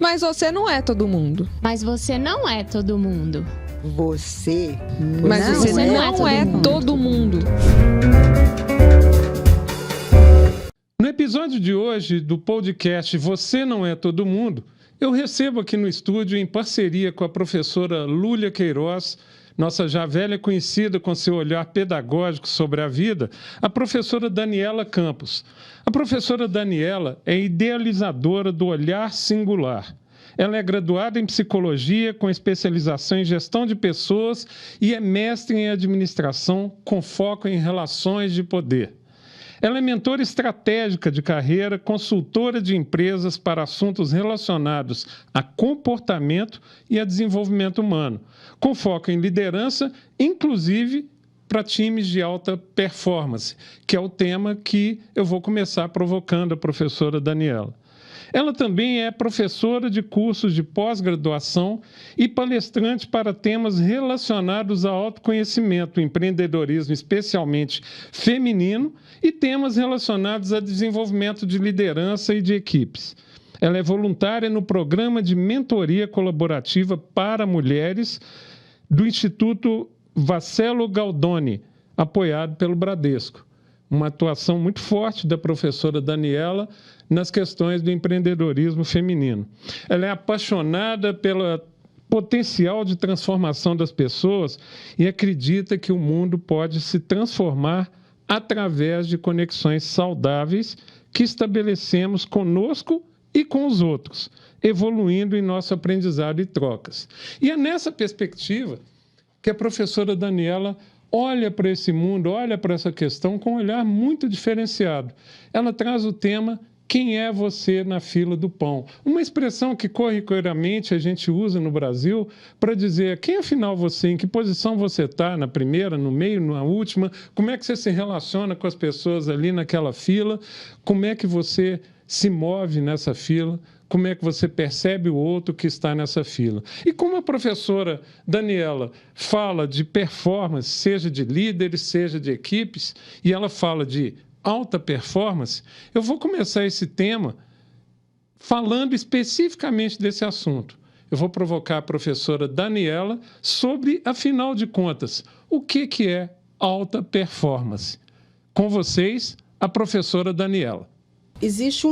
Mas você não é todo mundo. Mas você não é todo mundo. Você não é todo mundo. No episódio de hoje do podcast Você Não É Todo Mundo, eu recebo aqui no estúdio, em parceria com a professora Lúlia Queiroz, nossa já velha conhecida com seu olhar pedagógico sobre a vida, a professora Daniela Campos. A professora Daniela é idealizadora do Olhar Singular. Ela é graduada em psicologia com especialização em gestão de pessoas e é mestre em administração com foco em relações de poder. Ela é mentora estratégica de carreira, consultora de empresas para assuntos relacionados a comportamento e a desenvolvimento humano, com foco em liderança, inclusive para times de alta performance, que é o tema que eu vou começar provocando a professora Daniela. Ela também é professora de cursos de pós-graduação e palestrante para temas relacionados ao autoconhecimento, empreendedorismo, especialmente feminino, e temas relacionados a desenvolvimento de liderança e de equipes. Ela é voluntária no programa de mentoria colaborativa para mulheres do Instituto Vascello Galdoni, apoiado pelo Bradesco. Uma atuação muito forte da professora Daniela nas questões do empreendedorismo feminino. Ela é apaixonada pelo potencial de transformação das pessoas e acredita que o mundo pode se transformar através de conexões saudáveis que estabelecemos conosco e com os outros, evoluindo em nosso aprendizado e trocas. E é nessa perspectiva que a professora Daniela olha para esse mundo, olha para essa questão com um olhar muito diferenciado. Ela traz o tema "Quem é você na fila do pão?", uma expressão que corriqueiramente a gente usa no Brasil para dizer quem afinal você, em que posição você está, na primeira, no meio, na última, como é que você se relaciona com as pessoas ali naquela fila, como é que você se move nessa fila, como é que você percebe o outro que está nessa fila. E como a professora Daniela fala de performance, seja de líderes, seja de equipes, e ela fala de alta performance, eu vou começar esse tema falando especificamente desse assunto. Eu vou provocar a professora Daniela sobre, afinal de contas, o que é alta performance. Com vocês, a professora Daniela. Existe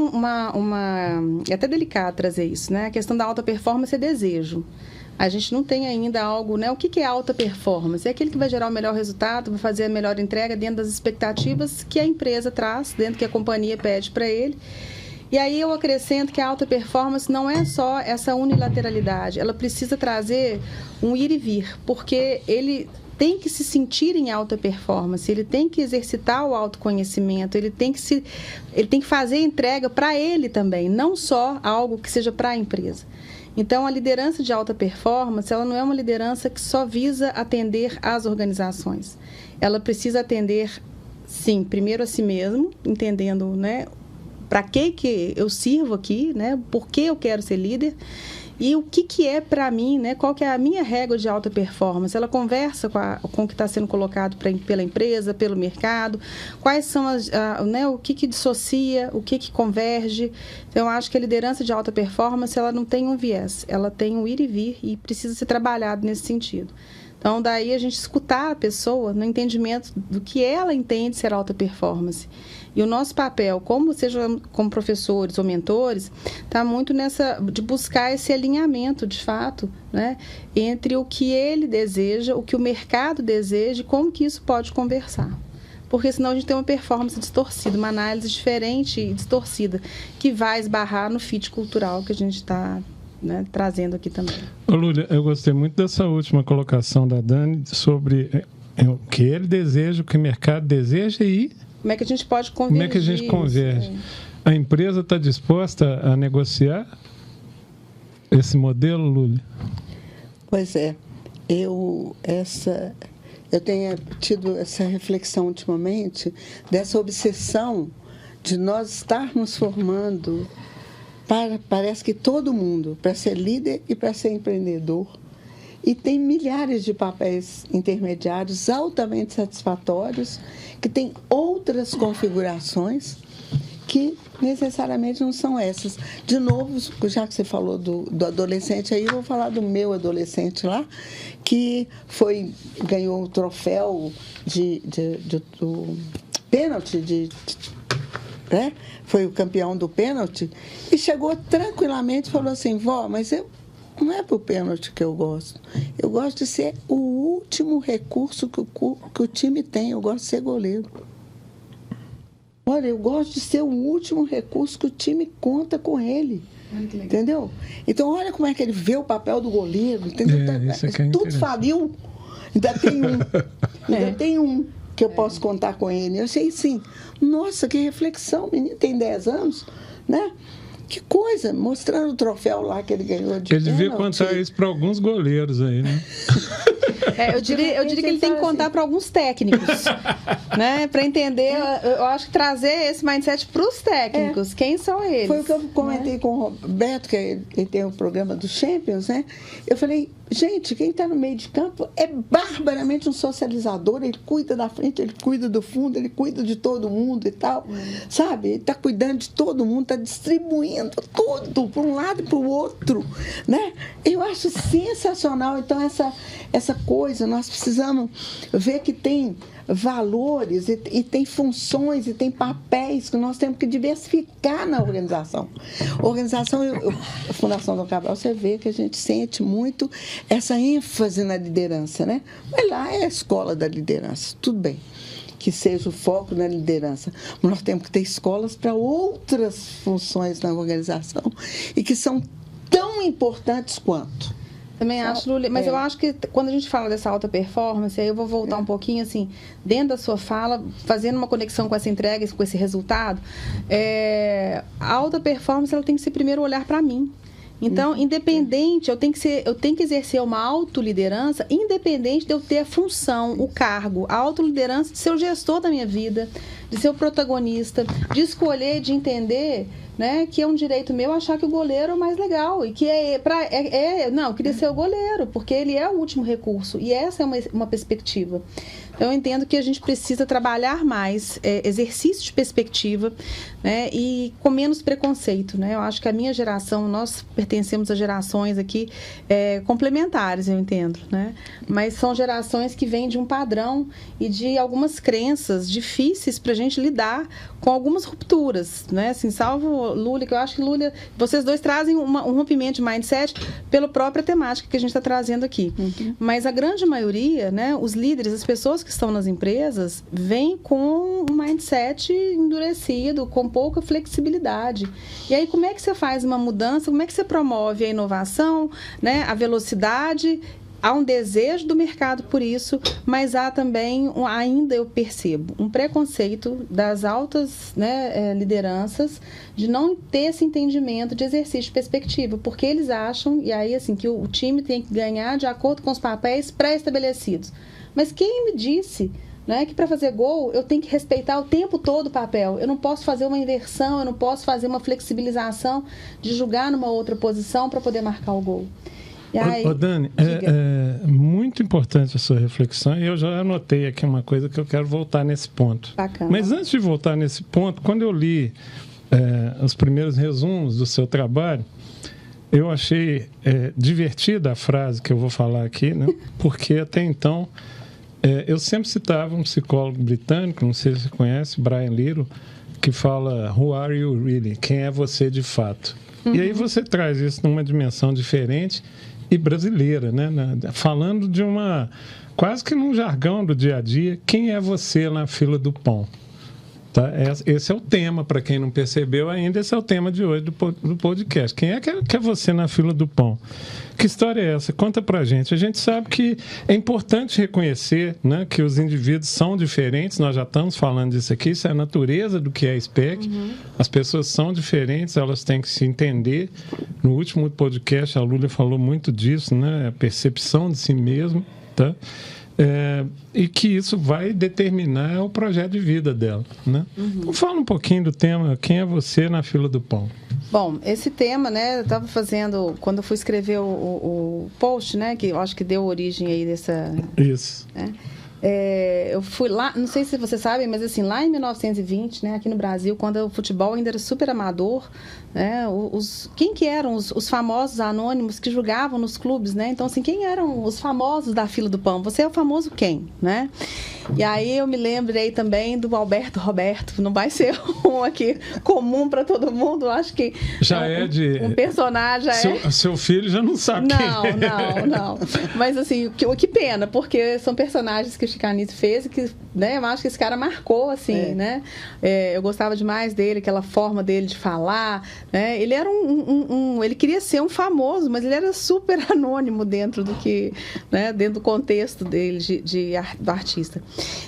é até delicado trazer isso, né? A questão da alta performance é desejo. A gente não tem ainda algo, né? O que é alta performance? É aquele que vai gerar o melhor resultado, vai fazer a melhor entrega dentro das expectativas que a empresa traz, dentro que a companhia pede para ele. E aí eu acrescento que a alta performance não é só essa unilateralidade, ela precisa trazer um ir e vir, porque ele tem que se sentir em alta performance, ele tem que exercitar o autoconhecimento, ele tem que fazer a entrega para ele também, não só algo que seja para a empresa. Então, a liderança de alta performance, ela não é uma liderança que só visa atender às organizações. Ela precisa atender, sim, primeiro a si mesmo, entendendo, né, para que eu sirvo aqui, né, por que eu quero ser líder. E o que é para mim, né? Qual que é a minha régua de alta performance? Ela conversa com o que está sendo colocado pela empresa, pelo mercado, quais são né, o que dissocia, o que converge. Então, eu acho que a liderança de alta performance, ela não tem um viés, ela tem um ir e vir e precisa ser trabalhado nesse sentido. Então, daí a gente escutar a pessoa no entendimento do que ela entende ser alta performance. E o nosso papel, seja como professores ou mentores, está muito de buscar esse alinhamento, de fato, né, entre o que ele deseja, o que o mercado deseja e como que isso pode conversar. Porque senão a gente tem uma performance distorcida, uma análise diferente e distorcida, que vai esbarrar no fit cultural que a gente está, né, trazendo aqui também. Ô, Lúlia, eu gostei muito dessa última colocação da Dani sobre o que ele deseja, o que o mercado deseja e como é que a gente pode convergir? Como é que a gente converge? A empresa está disposta a negociar esse modelo, Lúlia? Pois é. Eu tenho tido essa reflexão ultimamente dessa obsessão de nós estarmos formando parece que todo mundo para ser líder e para ser empreendedor. E tem milhares de papéis intermediários altamente satisfatórios, que têm outras configurações que necessariamente não são essas. De novo, já que você falou do adolescente, aí eu vou falar do meu adolescente lá, que ganhou o troféu do pênalti, né? Foi o campeão do pênalti, e chegou tranquilamente e falou assim: vó, mas não é pro pênalti que eu gosto. Eu gosto de ser o último recurso que o time tem. Eu gosto de ser goleiro. Olha, eu gosto de ser o último recurso que o time conta com ele. Entendeu? Então, olha como é que ele vê o papel do goleiro. Entendeu? Tudo faliu. Ainda tem um que eu posso contar com ele. Eu achei assim, nossa, que reflexão. O menino tem 10 anos, né? Que coisa, mostrando o troféu lá que ele ganhou de Ele devia contar isso para alguns goleiros aí, né? Eu diria que ele tem que contar para alguns técnicos, né? Para entender, eu acho que trazer esse mindset para os técnicos. Quem são eles? Foi o que eu comentei com o Roberto, que ele tem o programa dos Champions, né? Eu falei, gente, quem está no meio de campo é barbaramente um socializador. Ele cuida da frente, ele cuida do fundo, ele cuida de todo mundo e tal, sabe? Ele está cuidando de todo mundo, está distribuindo tudo para um lado e para o outro, né? Eu acho sensacional. Então, essa coisa, nós precisamos ver que tem valores e tem funções e tem papéis que nós temos que diversificar na organização. A Fundação Dom Cabral, você vê que a gente sente muito essa ênfase na liderança, né? Mas lá é a escola da liderança, tudo bem que seja o foco na liderança, mas nós temos que ter escolas para outras funções na organização e que são tão importantes quanto. Também acho, Lúlia, mas eu acho que quando a gente fala dessa alta performance, aí eu vou voltar um pouquinho, assim, dentro da sua fala, fazendo uma conexão com essa entrega, com esse resultado, a alta performance, ela tem que ser primeiro olhar para mim. Então, independente, eu tenho que exercer uma autoliderança, independente de eu ter a função, o cargo, a autoliderança de ser o gestor da minha vida, de ser o protagonista, de escolher, de entender, né, que é um direito meu achar que o goleiro é o mais legal e que eu queria ser o goleiro, porque ele é o último recurso e essa é uma perspectiva. Eu entendo que a gente precisa trabalhar mais exercício de perspectiva, né, e com menos preconceito, né? Eu acho que a minha geração, nós pertencemos a gerações aqui complementares, eu entendo, né? Mas são gerações que vêm de um padrão e de algumas crenças difíceis para a gente lidar com algumas rupturas, né? Assim, salvo Lúlia, que eu acho que Lúlia, vocês dois trazem um rompimento de mindset pela própria temática que a gente está trazendo aqui. Mas a grande maioria, né, os líderes, as pessoas que estão nas empresas, vêm com um mindset endurecido, com pouca flexibilidade. E aí, como é que você faz uma mudança? Como é que você promove a inovação, né, a velocidade? Há um desejo do mercado por isso, mas há também, ainda eu percebo, um preconceito das altas, né, lideranças de não ter esse entendimento de exercício de perspectiva, porque eles acham, e aí assim, que o time tem que ganhar de acordo com os papéis pré-estabelecidos. Mas quem me disse, né, que para fazer gol eu tenho que respeitar o tempo todo o papel? Eu não posso fazer uma inversão, eu não posso fazer uma flexibilização de jogar numa outra posição para poder marcar o gol. Aí, Dani, é muito importante a sua reflexão e eu já anotei aqui uma coisa que eu quero voltar nesse ponto. Bacana. Mas antes de voltar nesse ponto, quando eu li os primeiros resumos do seu trabalho, eu achei divertida a frase que eu vou falar aqui, né? Porque até então eu sempre citava um psicólogo britânico, não sei se você conhece, Brian Little, que fala "Who are you really?" Quem é você de fato? E aí você traz isso numa dimensão diferente e brasileira, né? Falando de quase que num jargão do dia a dia, quem é você na fila do pão? Tá? Esse é o tema, para quem não percebeu ainda, esse é o tema de hoje do podcast. Quem é que é você na fila do pão? Que história é essa? Conta pra gente. A gente sabe que é importante reconhecer, né, que os indivíduos são diferentes, nós já estamos falando disso aqui, isso é a natureza do que é SPEC. As pessoas são diferentes, elas têm que se entender. No último podcast, a Lúlia falou muito disso, né, a percepção de si mesmo, tá? E que isso vai determinar o projeto de vida dela, né? Então, fala um pouquinho do tema, quem é você na fila do pão? Bom, esse tema, né, eu estava fazendo, quando eu fui escrever o post, né, que eu acho que deu origem aí dessa... Isso. Né, Eu fui lá, não sei se vocês sabem, mas assim, lá em 1920, né, aqui no Brasil, quando o futebol ainda era super amador, né, quem que eram os famosos anônimos que jogavam nos clubes, né? Então, assim, quem eram os famosos da fila do pão? Você é o famoso quem, né? E aí eu me lembrei também do Alberto Roberto, não vai ser um aqui comum para todo mundo, eu acho que já um personagem. Seu filho já não sabe Não. Mas assim, que pena, porque são personagens que o Chicanito fez e que, né, eu acho que esse cara marcou, assim, né? Eu gostava demais dele, aquela forma dele de falar, né? Ele era ele queria ser um famoso, mas ele era super anônimo dentro do que, né, dentro do contexto dele do artista.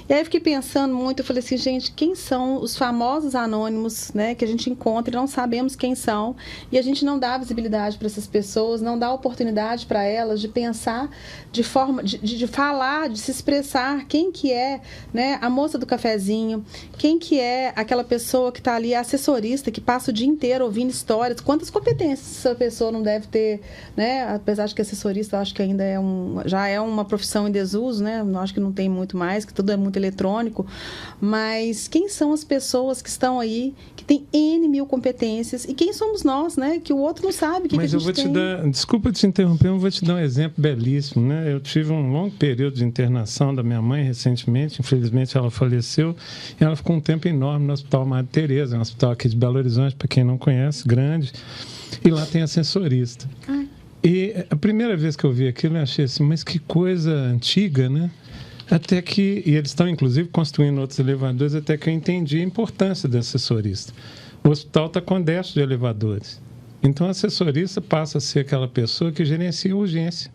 E aí eu fiquei pensando muito, eu falei assim, gente, quem são os famosos anônimos, né, que a gente encontra e não sabemos quem são, e a gente não dá visibilidade para essas pessoas, não dá oportunidade para elas de pensar de forma, de falar, de se expressar quem que é, né, a moça do cafezinho, quem que é aquela pessoa que está ali, a assessorista, que passa o dia inteiro ouvindo histórias, quantas competências essa pessoa não deve ter, né, apesar de que assessorista eu acho que ainda já é uma profissão em desuso, né, eu acho que não tem muito mais, que tudo é muito eletrônico, mas quem são as pessoas que estão aí, que têm N mil competências, e quem somos nós, né, que o outro não sabe que mas a gente eu vou te dar, desculpa te interromper, eu vou te dar um exemplo belíssimo, né, eu tive um longo período de internação da minha mãe recentemente, infelizmente ela faleceu, e ela ficou um tempo enorme no Hospital Madre Teresa, um hospital aqui de Belo Horizonte, para quem não conhece, grande, e lá tem ascensorista. E a primeira vez que eu vi aquilo, eu achei assim, mas que coisa antiga, né? Até que, e eles estão inclusive construindo outros elevadores, até que eu entendi a importância do assessorista. O hospital está com 10 de elevadores. Então, o assessorista passa a ser aquela pessoa que gerencia a urgência.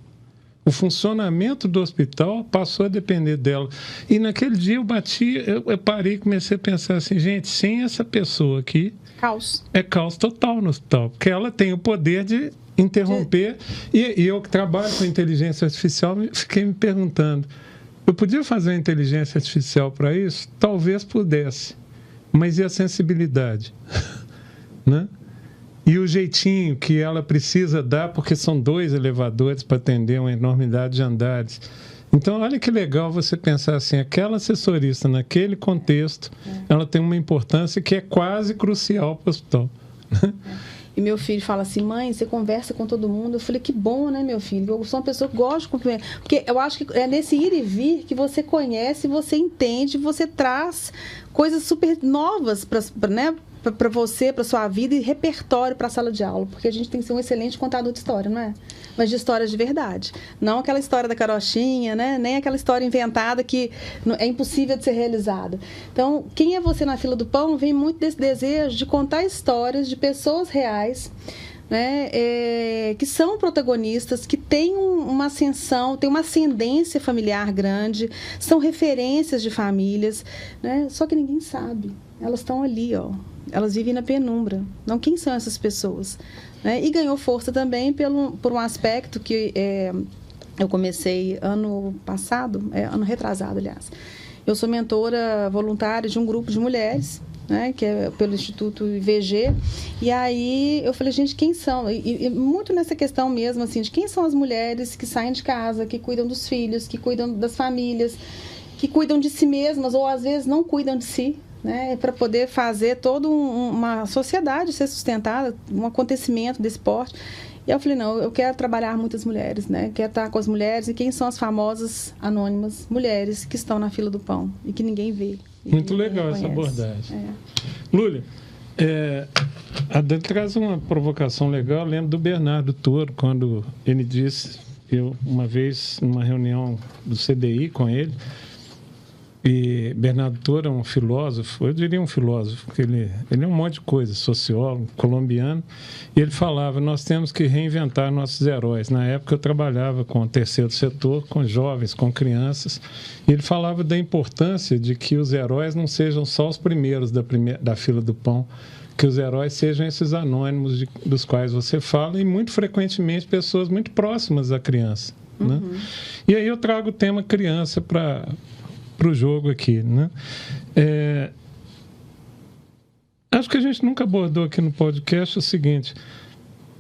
O funcionamento do hospital passou a depender dela. E naquele dia eu parei e comecei a pensar assim, gente, sem essa pessoa aqui, caos. É caos total no hospital, porque ela tem o poder de interromper. E eu que trabalho com inteligência artificial, fiquei me perguntando, eu podia fazer uma inteligência artificial para isso? Talvez pudesse. Mas e a sensibilidade? Né? E o jeitinho que ela precisa dar, porque são 2 elevadores para atender uma enormidade de andares. Então, olha que legal você pensar assim, aquela assessorista, naquele contexto, ela tem uma importância que é quase crucial para o hospital. E meu filho fala assim, mãe, você conversa com todo mundo. Eu falei, que bom, né, meu filho? Eu sou uma pessoa que gosta de conversar. Porque eu acho que é nesse ir e vir que você conhece, você entende, você traz coisas super novas para você, para sua vida e repertório para a sala de aula. Porque a gente tem que ser um excelente contador de história, não é? Mas de histórias de verdade. Não aquela história da carochinha, né? Nem aquela história inventada que é impossível de ser realizada. Então, quem é você na fila do pão vem muito desse desejo de contar histórias de pessoas reais, né? Que são protagonistas, que têm uma ascensão, têm uma ascendência familiar grande, são referências de famílias, né? Só que ninguém sabe. Elas estão ali, ó. Elas vivem na penumbra. Não, quem são essas pessoas? Né? E ganhou força também por um aspecto que eu comecei ano retrasado, aliás. Eu sou mentora voluntária de um grupo de mulheres, né, que é pelo Instituto IVG, e aí eu falei, gente, quem são? E muito nessa questão mesmo, assim, de quem são as mulheres que saem de casa, que cuidam dos filhos, que cuidam das famílias, que cuidam de si mesmas, ou às vezes não cuidam de si, né, para poder fazer toda uma sociedade ser sustentada, um acontecimento desse porte. E eu falei, não, eu quero trabalhar muitas mulheres, né? Quero estar com as mulheres. E quem são as famosas, anônimas, mulheres que estão na fila do pão e que ninguém vê. Muito legal essa abordagem. Lúlia, a Dani traz uma provocação legal. Eu lembro do Bernardo Toro, quando ele disse, eu uma vez, numa reunião do CDI com ele, e Bernardo Toro é um filósofo, eu diria um filósofo, porque ele é um monte de coisa, sociólogo, colombiano, e ele falava, nós temos que reinventar nossos heróis. Na época eu trabalhava com o terceiro setor, com jovens, com crianças, e ele falava da importância de que os heróis não sejam só os primeiros da fila do pão, que os heróis sejam esses anônimos dos quais você fala, e muito frequentemente pessoas muito próximas à criança. Né? E aí eu trago o tema criança para o jogo aqui, né? Acho que a gente nunca abordou aqui no podcast o seguinte,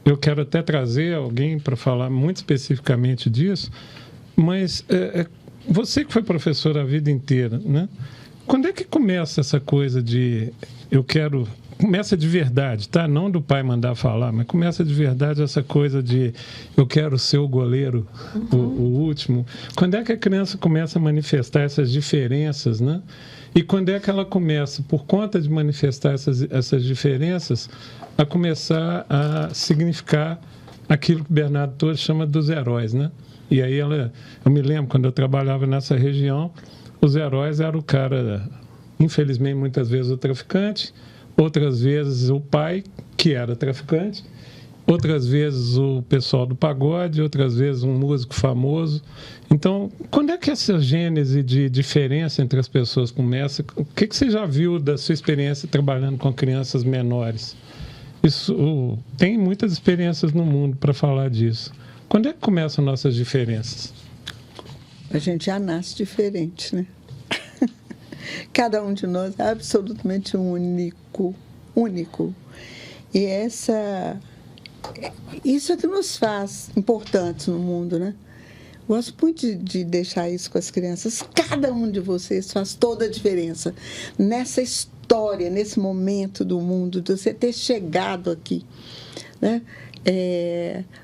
eu quero até trazer alguém para falar muito especificamente disso, mas você que foi professor a vida inteira, né? Quando é que começa essa coisa de começa de verdade, tá? Não do pai mandar falar, mas começa de verdade essa coisa de eu quero ser o goleiro, o último. Quando é que a criança começa a manifestar essas diferenças, né? E quando é que ela começa, por conta de manifestar essas diferenças, a começar a significar aquilo que Bernardo Torres chama dos heróis, né? E aí eu me lembro, quando eu trabalhava nessa região, os heróis eram o cara, infelizmente, muitas vezes o traficante, outras vezes o pai, que era traficante, outras vezes o pessoal do pagode, outras vezes um músico famoso. Então, quando é que essa gênese de diferença entre as pessoas começa? O que você já viu da sua experiência trabalhando com crianças menores? Isso, tem muitas experiências no mundo para falar disso. Quando é que começam nossas diferenças? A gente já nasce diferente, né? Cada um de nós é absolutamente único. E isso é que nos faz importantes no mundo, né? Gosto muito de deixar isso com as crianças. Cada um de vocês faz toda a diferença nessa história, nesse momento do mundo, de você ter chegado aqui, né?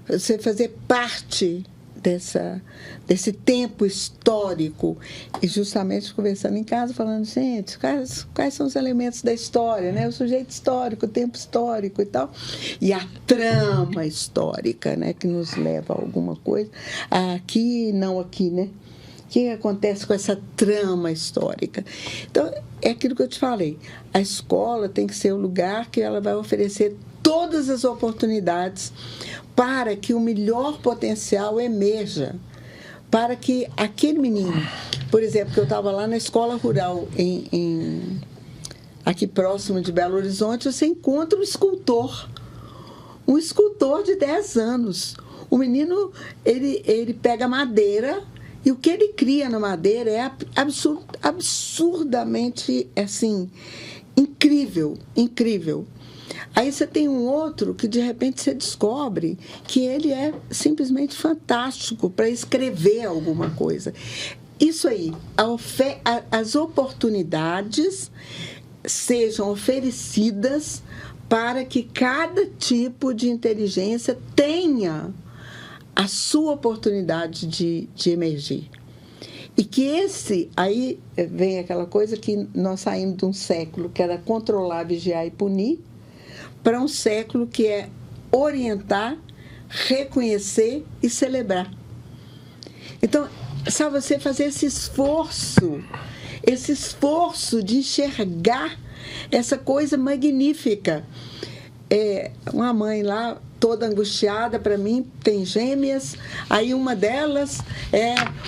Você fazer parte desse tempo histórico. E justamente conversando em casa, falando, gente, quais são os elementos da história, né? O sujeito histórico, o tempo histórico e tal. E a trama histórica, né? Que nos leva a alguma coisa. Aqui, não aqui, né? O que acontece com essa trama histórica? Então, é aquilo que eu te falei. A escola tem que ser o lugar que ela vai oferecer todas as oportunidades para que o melhor potencial emerja, para que aquele menino, por exemplo, que eu estava lá na escola rural, aqui próximo de Belo Horizonte, você encontra um escultor de 10 anos. O menino, ele pega madeira e o que ele cria na madeira é absurdamente, assim, incrível. Aí você tem um outro que, de repente, você descobre que ele é simplesmente fantástico para escrever alguma coisa. Isso aí, as oportunidades sejam oferecidas para que cada tipo de inteligência tenha a sua oportunidade de emergir. E que aí vem aquela coisa que nós saímos de um século que era controlar, vigiar e punir, para um século que é orientar, reconhecer e celebrar. Então, sabe, você fazer esse esforço de enxergar essa coisa magnífica. Uma mãe lá, toda angustiada, para mim, tem gêmeas, aí uma delas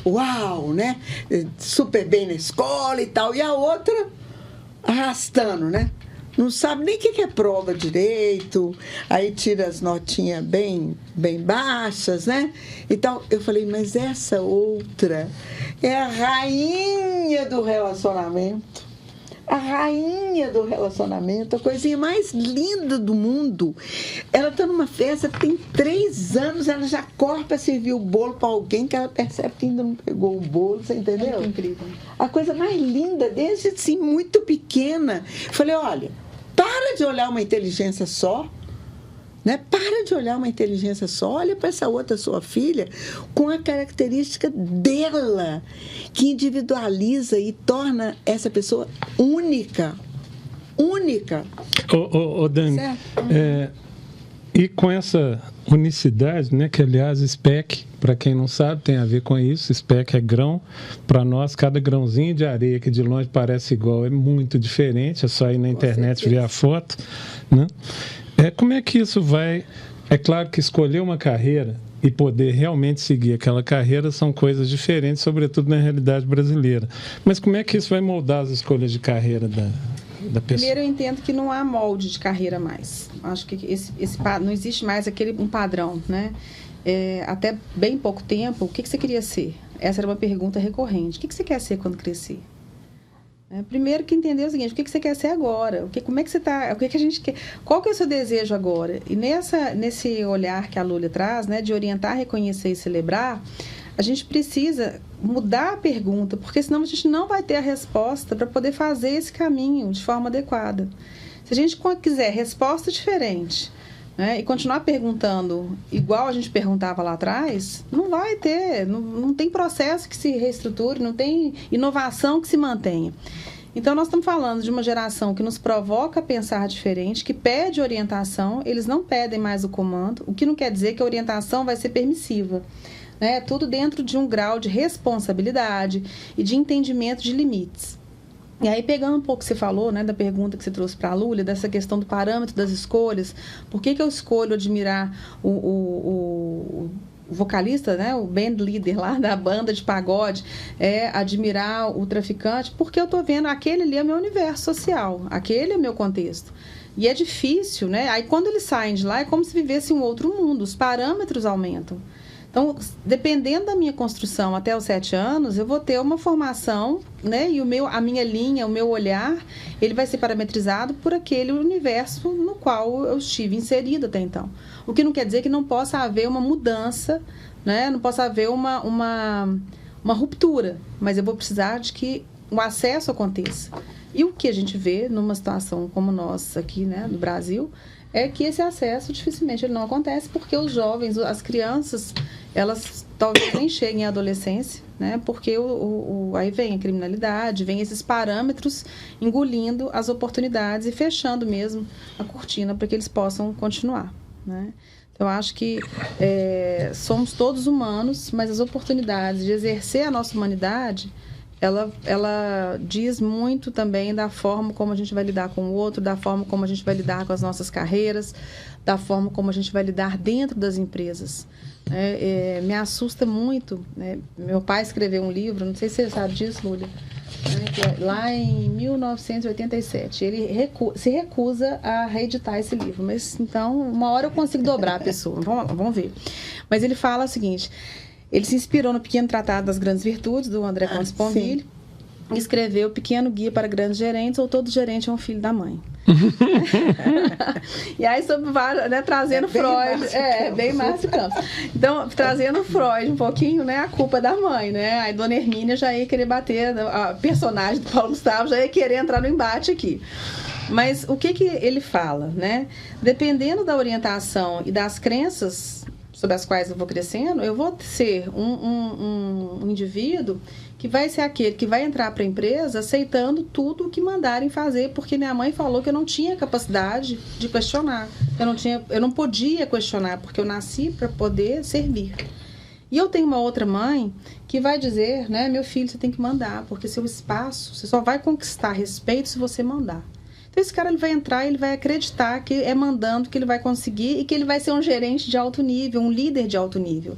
uau, né? Super bem na escola e tal, e a outra arrastando, né? Não sabe nem o que é prova direito, aí tira as notinhas bem baixas, né? Então, eu falei, mas essa outra é a rainha do relacionamento. A rainha do relacionamento, a coisinha mais linda do mundo. Ela está numa festa, tem 3 anos, ela já corre para servir o bolo para alguém que ela percebe que ainda não pegou o bolo, você entendeu? É incrível. A coisa mais linda, desde assim, muito pequena. Falei, olha, para de olhar uma inteligência só, né? Para de olhar uma inteligência só, olha para essa outra sua filha com a característica dela, que individualiza e torna essa pessoa única. Dani, e com essa unicidade, né, que aliás SPEC, para quem não sabe, tem a ver com isso. SPEC é grão. Para nós, cada grãozinho de areia que de longe parece igual é muito diferente, é só ir na internet ver a foto, né? Como é que isso vai... É claro que escolher uma carreira e poder realmente seguir aquela carreira são coisas diferentes, sobretudo na realidade brasileira. Mas como é que isso vai moldar as escolhas de carreira da pessoa? Primeiro, eu entendo que não há molde de carreira mais. Acho que não existe mais um padrão, né? Até bem pouco tempo, o que você queria ser? Essa era uma pergunta recorrente. O que você quer ser quando crescer? Primeiro que entender o seguinte, o que você quer ser agora? Como é que você está? O que a gente quer? Qual que é o seu desejo agora? E nesse olhar que a Lúlia traz, né, de orientar, reconhecer e celebrar, a gente precisa mudar a pergunta, porque senão a gente não vai ter a resposta para poder fazer esse caminho de forma adequada. Se a gente quiser resposta diferente, né, e continuar perguntando igual a gente perguntava lá atrás, não vai ter, não tem processo que se reestruture, não tem inovação que se mantenha. Então, nós estamos falando de uma geração que nos provoca a pensar diferente, que pede orientação, eles não pedem mais o comando, o que não quer dizer que a orientação vai ser permissiva. Né? Tudo dentro de um grau de responsabilidade e de entendimento de limites. E aí, pegando um pouco o que você falou, né, da pergunta que você trouxe para a Lúlia, dessa questão do parâmetro das escolhas, por que eu escolho admirar o vocalista, né, o band leader lá da banda de pagode, admirar o traficante, porque eu estou vendo aquele ali é meu universo social, aquele é meu contexto. E é difícil, né? Aí quando eles saem de lá é como se vivesse um outro mundo, os parâmetros aumentam. Então, dependendo da minha construção até os 7 anos, eu vou ter uma formação, né? E a minha linha, o meu olhar, ele vai ser parametrizado por aquele universo no qual eu estive inserido até então. O que não quer dizer que não possa haver uma mudança, né? Não possa haver uma ruptura, mas eu vou precisar de que o acesso aconteça. E o que a gente vê numa situação como nossa aqui, né, no Brasil, é que esse acesso dificilmente ele não acontece, porque os jovens, as crianças, elas talvez nem cheguem à adolescência, né? Porque aí vem a criminalidade, vem esses parâmetros engolindo as oportunidades e fechando mesmo a cortina para que eles possam continuar, né? Então, eu acho que somos todos humanos, mas as oportunidades de exercer a nossa humanidade, ela diz muito também da forma como a gente vai lidar com o outro, da forma como a gente vai lidar com as nossas carreiras, da forma como a gente vai lidar dentro das empresas. Me assusta muito, né? Meu pai escreveu um livro, não sei se você sabe disso, Lúlia, né? Lá em 1987. Ele se recusa a reeditar esse livro, mas então uma hora eu consigo dobrar a pessoa, vamos ver. Mas ele fala o seguinte: ele se inspirou no Pequeno Tratado das Grandes Virtudes, do André Comte Sponville, e escreveu Pequeno Guia para Grandes Gerentes, ou Todo Gerente é um Filho da Mãe. E aí, sobre vários, né, trazendo Freud, bem Márcio Campos. Então, trazendo Freud um pouquinho, né, a culpa da mãe, né? Aí Dona Hermínia já ia querer bater, a personagem do Paulo Gustavo já ia querer entrar no embate aqui. Mas o que ele fala, né? Dependendo da orientação e das crenças sobre as quais eu vou crescendo, eu vou ser um indivíduo que vai ser aquele que vai entrar para a empresa aceitando tudo o que mandarem fazer, porque minha mãe falou que eu não tinha capacidade de questionar. Eu não podia questionar, porque eu nasci para poder servir. E eu tenho uma outra mãe que vai dizer, né, meu filho, você tem que mandar, porque seu espaço, você só vai conquistar respeito se você mandar. Então, esse cara ele vai entrar e ele vai acreditar que é mandando que ele vai conseguir e que ele vai ser um gerente de alto nível, um líder de alto nível.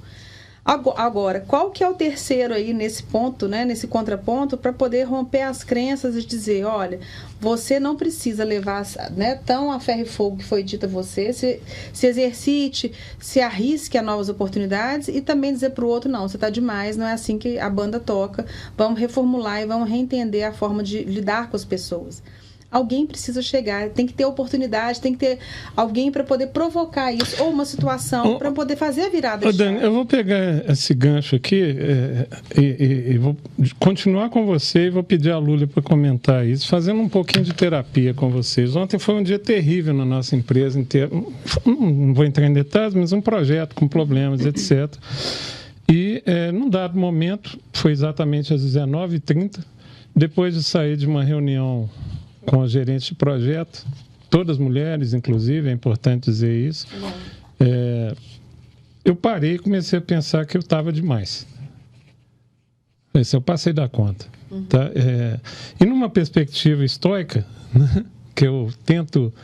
Agora, qual que é o terceiro aí nesse ponto, né, nesse contraponto, para poder romper as crenças e dizer, olha, você não precisa levar, né, tão a ferro e fogo que foi dito a você, se exercite, se arrisque a novas oportunidades e também dizer para o outro, não, você está demais, não é assim que a banda toca, vamos reformular e vamos reentender a forma de lidar com as pessoas. Alguém precisa chegar, tem que ter oportunidade, tem que ter alguém para poder provocar isso, ou uma situação para poder fazer a virada de Dani, chave. eu vou pegar esse gancho aqui e vou continuar com você e vou pedir a Lúlia para comentar isso, fazendo um pouquinho de terapia com vocês. Ontem foi um dia terrível na nossa empresa inteira, não vou entrar em detalhes, mas um projeto com problemas, etc. E, num dado momento, foi exatamente às 19h30, depois de sair de uma reunião com a gerente de projeto, todas mulheres, inclusive, é importante dizer isso. Eu parei e comecei a pensar que eu estava demais. Eu passei da conta. Tá? E numa perspectiva estoica, né, que eu tento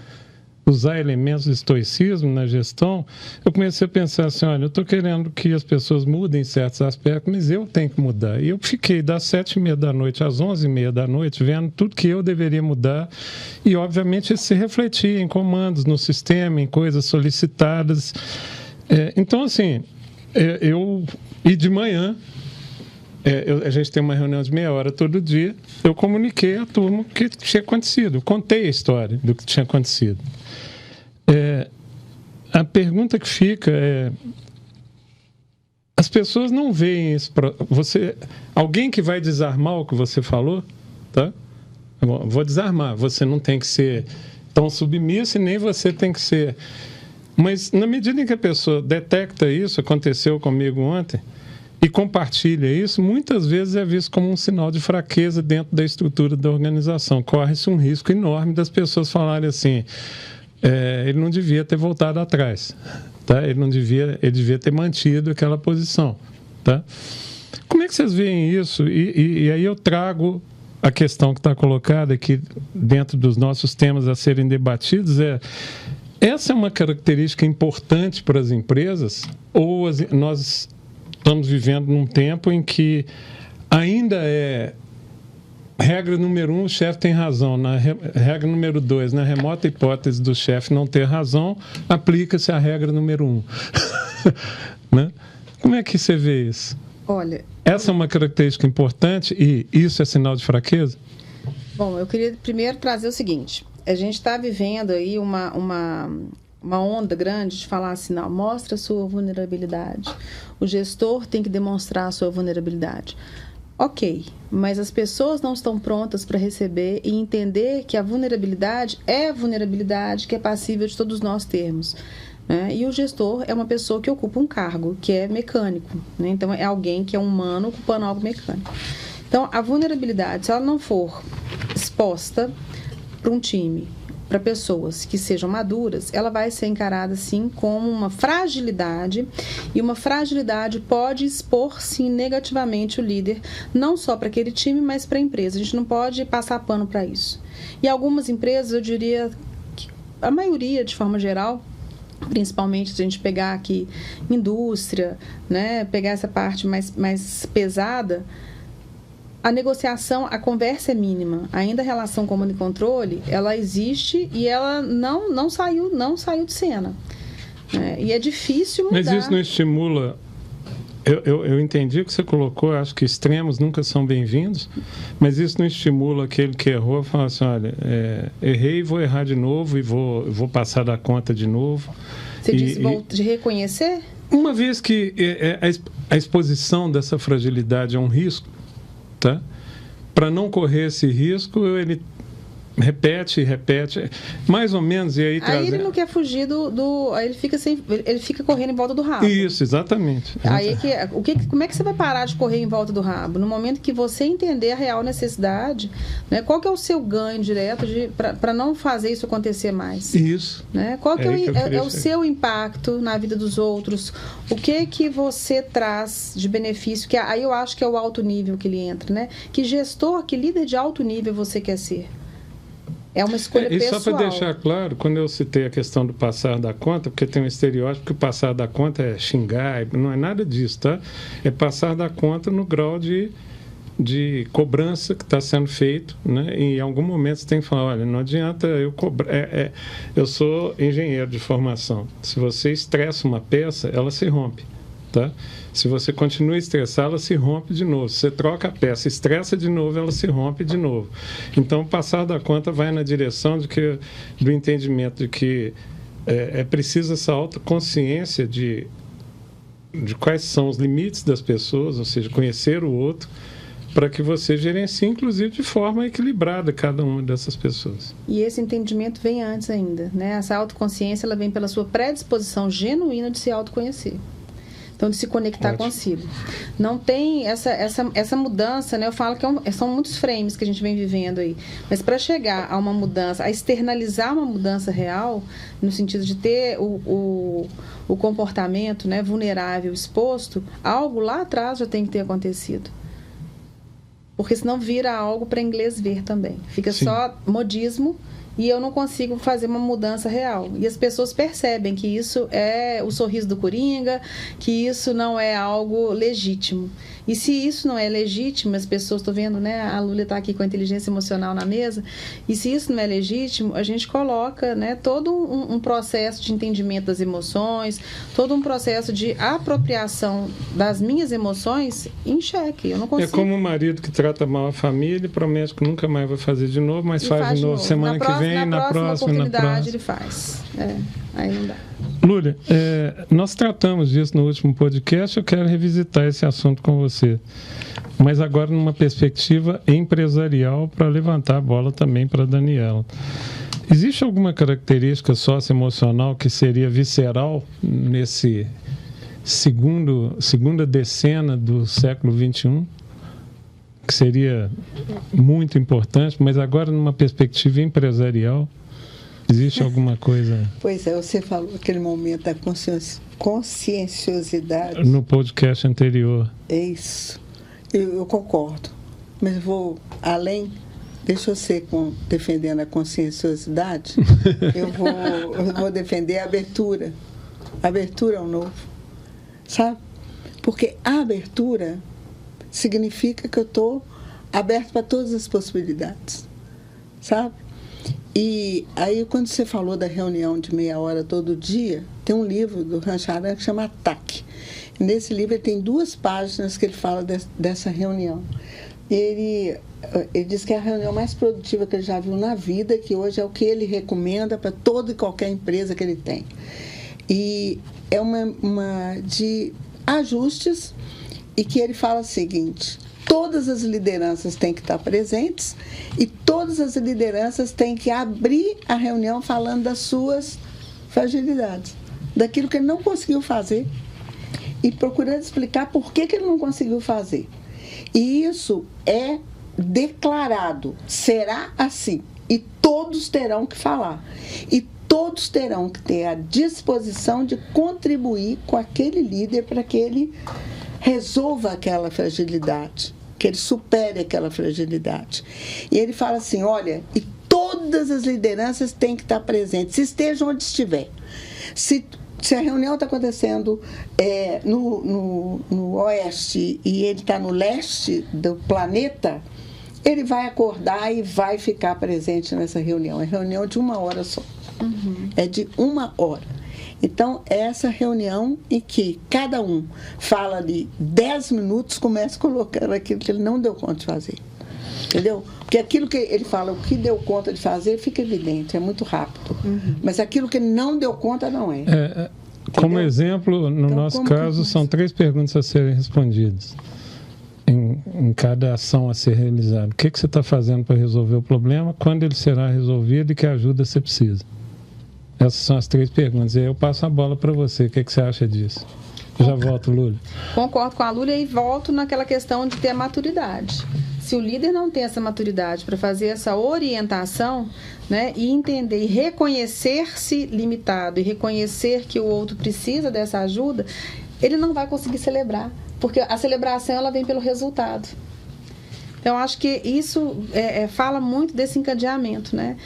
usar elementos de estoicismo na gestão, eu comecei a pensar assim, olha, eu estou querendo que as pessoas mudem certos aspectos, mas eu tenho que mudar. E eu fiquei das 7h30 da noite às 11h30 da noite vendo tudo que eu deveria mudar e, obviamente, isso se refletia em comandos no sistema, em coisas solicitadas. Então, assim, e de manhã, a gente tem uma reunião de meia hora todo dia, eu comuniquei à turma o que tinha acontecido, eu contei a história do que tinha acontecido. A pergunta que fica é, as pessoas não veem isso. Alguém que vai desarmar o que você falou, tá? Vou desarmar. Você não tem que ser tão submisso e nem você tem que ser... Mas, na medida em que a pessoa detecta isso, aconteceu comigo ontem, e compartilha isso, muitas vezes é visto como um sinal de fraqueza dentro da estrutura da organização. Corre-se um risco enorme das pessoas falarem assim, ele não devia ter voltado atrás, tá? Ele devia ter mantido aquela posição, tá? Como é que vocês veem isso? E aí eu trago a questão que está colocada aqui dentro dos nossos temas a serem debatidos, essa é uma característica importante para as empresas, ou nós estamos vivendo num tempo em que ainda é regra número 1, o chefe tem razão. Regra número 2, na remota hipótese do chefe não ter razão, aplica-se a regra número 1. Né? Como é que você vê isso? Olha... Essa é uma característica importante e isso é sinal de fraqueza? Bom, eu queria primeiro trazer o seguinte. A gente está vivendo aí uma onda grande de falar assim, não, mostra a sua vulnerabilidade. O gestor tem que demonstrar a sua vulnerabilidade. Ok, mas as pessoas não estão prontas para receber e entender que a vulnerabilidade é vulnerabilidade que é passível de todos nós termos. Né? E o gestor é uma pessoa que ocupa um cargo, que é mecânico. Né? Então, é alguém que é humano ocupando algo mecânico. Então, a vulnerabilidade, se ela não for exposta para um time, para pessoas que sejam maduras, ela vai ser encarada, sim, como uma fragilidade, e uma fragilidade pode expor, sim, negativamente o líder, não só para aquele time, mas para a empresa. A gente não pode passar pano para isso. E algumas empresas, eu diria que a maioria, de forma geral, principalmente se a gente pegar aqui indústria, né, pegar essa parte mais pesada, a negociação, a conversa é mínima. Ainda a relação comando e controle, ela existe e ela não saiu de cena. E é difícil mudar. Mas isso não estimula... Eu entendi o que você colocou, acho que extremos nunca são bem-vindos, mas isso não estimula aquele que errou a falar assim, olha, errei, vou errar de novo e vou passar da conta de novo. Você disse de reconhecer? Uma vez que a exposição dessa fragilidade é um risco, tá? Para não correr esse risco, ele repete, mais ou menos, e aí ele não quer fugir aí ele fica correndo em volta do rabo. Isso, exatamente. Aí como é que você vai parar de correr em volta do rabo? No momento que você entender a real necessidade, né, qual que é o seu ganho direto para não fazer isso acontecer mais? Isso. Né? Qual que é o seu impacto na vida dos outros? O que você traz de benefício? Que aí eu acho que é o alto nível que ele entra, né? Que gestor, que líder de alto nível você quer ser? É uma escolha pessoal. E só para deixar claro, quando eu citei a questão do passar da conta, porque tem um estereótipo que o passar da conta é xingar, não é nada disso, tá? É passar da conta no grau de cobrança que está sendo feito, né? E em algum momento você tem que falar, olha, não adianta eu cobrar... eu sou engenheiro de formação. Se você estressa uma peça, ela se rompe, tá? Se você continua a estressar, ela se rompe de novo. Se você troca a peça, estressa de novo, ela se rompe de novo. Então, passar da conta vai na direção do entendimento de que é preciso essa autoconsciência de quais são os limites das pessoas, ou seja, conhecer o outro, para que você gerencie, inclusive, de forma equilibrada cada uma dessas pessoas. E esse entendimento vem antes ainda, né? Essa autoconsciência ela vem pela sua predisposição genuína de se autoconhecer. Então, de se conectar consigo. Não tem essa mudança, né? Eu falo que são muitos frames que a gente vem vivendo aí. Mas para chegar a uma mudança, a externalizar uma mudança real, no sentido de ter o comportamento, né, vulnerável, exposto, algo lá atrás já tem que ter acontecido. Porque senão vira algo para inglês ver também. Fica Sim. só modismo. E eu não consigo fazer uma mudança real. E as pessoas percebem que isso é o sorriso do Coringa, que isso não é algo legítimo. E se isso não é legítimo, as pessoas, estou vendo, né, a Lúlia está aqui com a inteligência emocional na mesa, e se isso não é legítimo, a gente coloca, né, todo um processo de entendimento das emoções, todo um processo de apropriação das minhas emoções em xeque. Eu não consigo. É como um marido que trata mal a família e promete que nunca mais vai fazer de novo, mas faz de novo semana que vem. vem, na próxima oportunidade ele faz. Aí não dá. Lúlia, nós tratamos disso no último podcast, eu quero revisitar esse assunto com você. Mas agora numa perspectiva empresarial, para levantar a bola também para a Daniela. Existe alguma característica socioemocional que seria visceral nesse segunda decena do século XXI? Que seria muito importante, mas agora numa perspectiva empresarial, existe alguma coisa? Pois é, você falou aquele momento da conscienciosidade. No podcast anterior. É isso. Eu concordo, mas vou além. Deixa eu ser defendendo a conscienciosidade. eu vou defender a abertura. A abertura ao novo. Sabe? Porque a abertura significa que eu estou aberto para todas as possibilidades. Sabe? E aí, quando você falou da reunião de meia hora todo dia, tem um livro do Rancharan que chama Ataque. Nesse livro ele tem 2 páginas que ele fala dessa reunião. Ele diz que é a reunião mais produtiva que ele já viu na vida, que hoje é o que ele recomenda para toda e qualquer empresa que ele tem. E é uma de ajustes, e que ele fala o seguinte: todas as lideranças têm que estar presentes e todas as lideranças têm que abrir a reunião falando das suas fragilidades, daquilo que ele não conseguiu fazer, e procurando explicar por que ele não conseguiu fazer. E isso é declarado, será assim, e todos terão que falar, e todos terão que ter a disposição de contribuir com aquele líder para que ele resolva aquela fragilidade, que ele supere aquela fragilidade. E ele fala assim, olha, e todas as lideranças têm que estar presentes, estejam onde estiver. Se a reunião está acontecendo no oeste e ele está no leste do planeta, ele vai acordar e vai ficar presente nessa reunião. É reunião de 1 hora só. Uhum. É de 1 hora. Então, é essa reunião em que cada um fala ali 10 minutos, começa colocando aquilo que ele não deu conta de fazer. Entendeu? Porque aquilo que ele fala, o que deu conta de fazer, fica evidente, é muito rápido. Uhum. Mas aquilo que não deu conta, não é. Como exemplo, no nosso caso, são 3 perguntas a serem respondidas em cada ação a ser realizada. O que você está fazendo para resolver o problema, quando ele será resolvido e que ajuda você precisa? Essas são as 3 perguntas. E aí eu passo a bola para você. O que você acha disso? Eu já volto, Lúlia. Concordo com a Lúlia e volto naquela questão de ter a maturidade. Se o líder não tem essa maturidade para fazer essa orientação, né, e entender e reconhecer-se limitado e reconhecer que o outro precisa dessa ajuda, ele não vai conseguir celebrar, porque a celebração ela vem pelo resultado. Então, eu acho que isso fala muito desse encadeamento, né?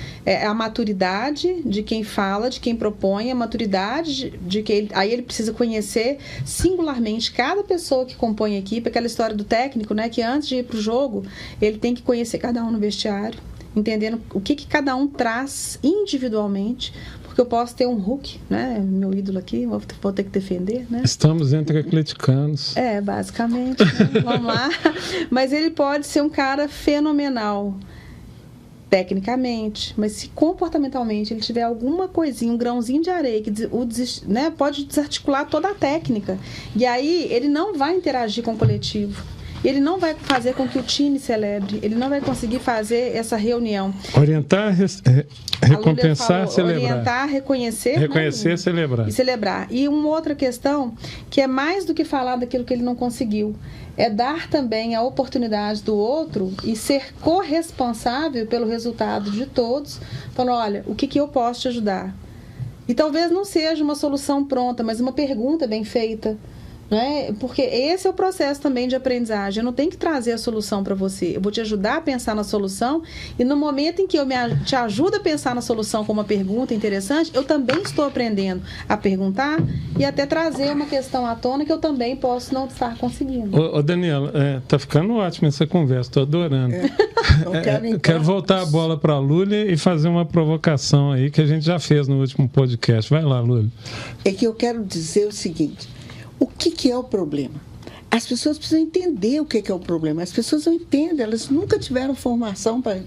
A maturidade de quem fala, de quem propõe, a maturidade de que aí ele precisa conhecer singularmente cada pessoa que compõe a equipe, aquela história do técnico, né? Que antes de ir para o jogo, ele tem que conhecer cada um no vestiário, entendendo o que cada um traz individualmente, porque eu posso ter um Hulk, né? Meu ídolo aqui, vou ter que defender, né? Estamos entre atleticanos. Basicamente, né? Vamos lá. Mas ele pode ser um cara fenomenal, tecnicamente, mas se comportamentalmente ele tiver alguma coisinha, um grãozinho de areia, que né, pode desarticular toda a técnica. E aí ele não vai interagir com o coletivo. Ele não vai fazer com que o time celebre, ele não vai conseguir fazer essa reunião. Orientar, recompensar, celebrar. Orientar, reconhecer, né? Celebrar. E celebrar. E uma outra questão, que é mais do que falar daquilo que ele não conseguiu, é dar também a oportunidade do outro e ser corresponsável pelo resultado de todos, falando, olha, o que eu posso te ajudar? E talvez não seja uma solução pronta, mas uma pergunta bem feita. Né? Porque esse é o processo também de aprendizagem. Eu não tenho que trazer a solução para você, eu vou te ajudar a pensar na solução, e no momento em que eu te ajudo a pensar na solução com uma pergunta interessante, eu também estou aprendendo a perguntar e até trazer uma questão à tona que eu também posso não estar conseguindo. Ô Daniela, tá ficando ótimo essa conversa, estou adorando. Quero voltar a bola para a Lúlia e fazer uma provocação aí que a gente já fez no último podcast. Vai lá, Lúlia. É que eu quero dizer o seguinte: o que é o problema? As pessoas precisam entender o que é o problema. As pessoas não entendem, elas nunca tiveram formação para